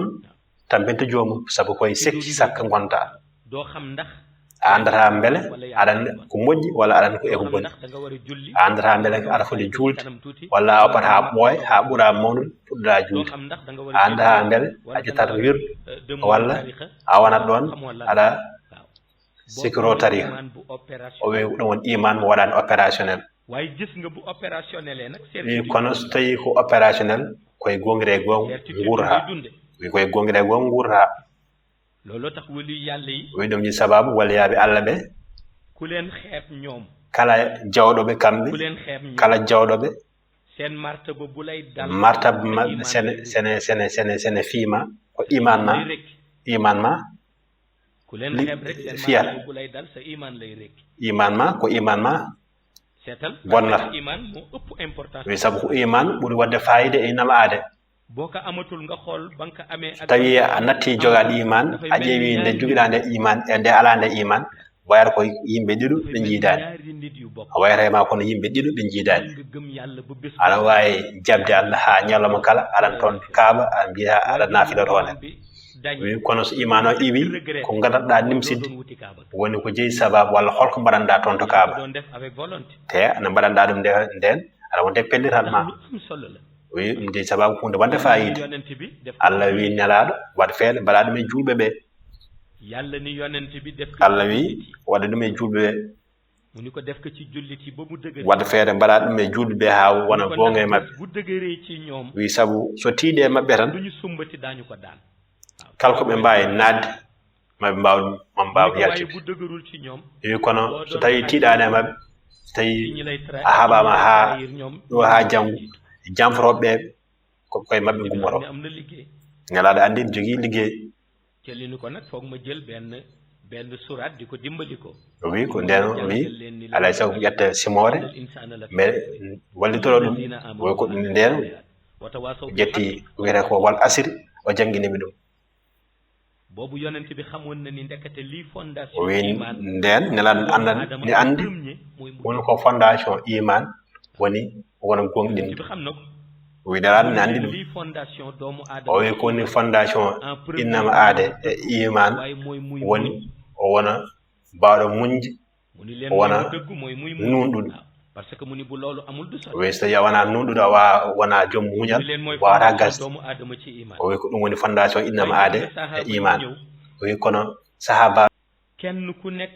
[SPEAKER 2] tampinta jomum saabu koye sekki sakka gonta a andata beele aɗa ko moƴƴi walla aɗa ko eko boni a andata beele aɗa foti juulde walla a woppat ha ɓooya ha ɓuura mawnude puɗɗoɗa juulde a andata beele a ƴettata wirdu walla a wonat ɗon aɗa sikiro tariha o wi ɗum woni iman mo waɗani opérationnel wi kono so tawi ko opérationnel koye gongre gong guurata wi koye gongre gong guurata
[SPEAKER 1] looloo tax wali yàlla yi
[SPEAKER 2] wi ɗum ni sababu waliyaaɓe Allah ɓe
[SPEAKER 1] ku leen xeeb ñoom
[SPEAKER 2] kala jawɗoɓe kamɓe
[SPEAKER 1] ku leen xeeb ñoom
[SPEAKER 2] kala jawɗoɓe
[SPEAKER 1] seen martaba bu lay dal
[SPEAKER 2] martaba maɓɓe sene fiima ko iman ma
[SPEAKER 1] ku leen xeeb rek seen martaba bu lay dal sa iman lay rek
[SPEAKER 2] iman ma ko iman ma
[SPEAKER 1] seetal
[SPEAKER 2] bonnata
[SPEAKER 1] iman moo ëpp importance
[SPEAKER 2] wi sabu ko iman ɓuri wadde fayida e innama aade
[SPEAKER 1] boo ko amatul nga xool ba nga ko amee
[SPEAKER 2] tawi a natti jogaɗo iman a ƴeewi nde joguiɗa nde iman e nde ala nde iman wayata ko yimɓe ɗiɗo ɓe jiidani a wayatema kono yimɓe ɗiɗo ɓe jiidani aɗa wawi jabde Allah ha ñalawma kala aɗan toon kaaba aɗa mbiya aɗa naafila toone wi kono so iman o iwi ko gadatoɗa nimsidde woni ko jeeyi sababu walla holko mbaɗanɗa toon to kaaba te no mbaɗanɗa ɗum nden aɗa wonde pellital ma wi ɗum jeeyi sababu hunde wonde fayida Allah wi nelaɗo waɗa feere mbaɗa ɗum e julɓe ɓe Allah wi waɗa ɗum e julɓe ɓe waɗa feere mbaɗa ɗum e julɓe ɓe ha wona gonga e mabɓe wi sabu so tiiɗe e mabɓe tan kala ko ɓe mbawi nadde maɓe mbawa yaltide wi kono so tawi tiiɗani e mabɓe so tawi a haɓama ha ɗo ha janggo jamforoɓe koye mabɓe gummoto nelaɗo andi ne jogui liggey wi ko nden wi alay sago ƴetta simore mais wallitoro ɗum wi ko nden ƴetti wiyete ko wal asiri o jangguinimi ɗum o wi nden nelaɗo ni andi woni ko fondation iman woni wona gonɗinde wi nelaɗo ne andi ɗum o wi ko woni fondation innama aade e iman woni o wona mbawɗo muñde wona nunɗuɗo
[SPEAKER 1] par ce que muni bu loolu amul du sotti
[SPEAKER 2] o so tawi a wona nunɗuɗo wona joom muñal wawata gasde o wi ko ɗum woni fondation innama aade e iman o wi kono sahaba
[SPEAKER 1] kenn ku nekk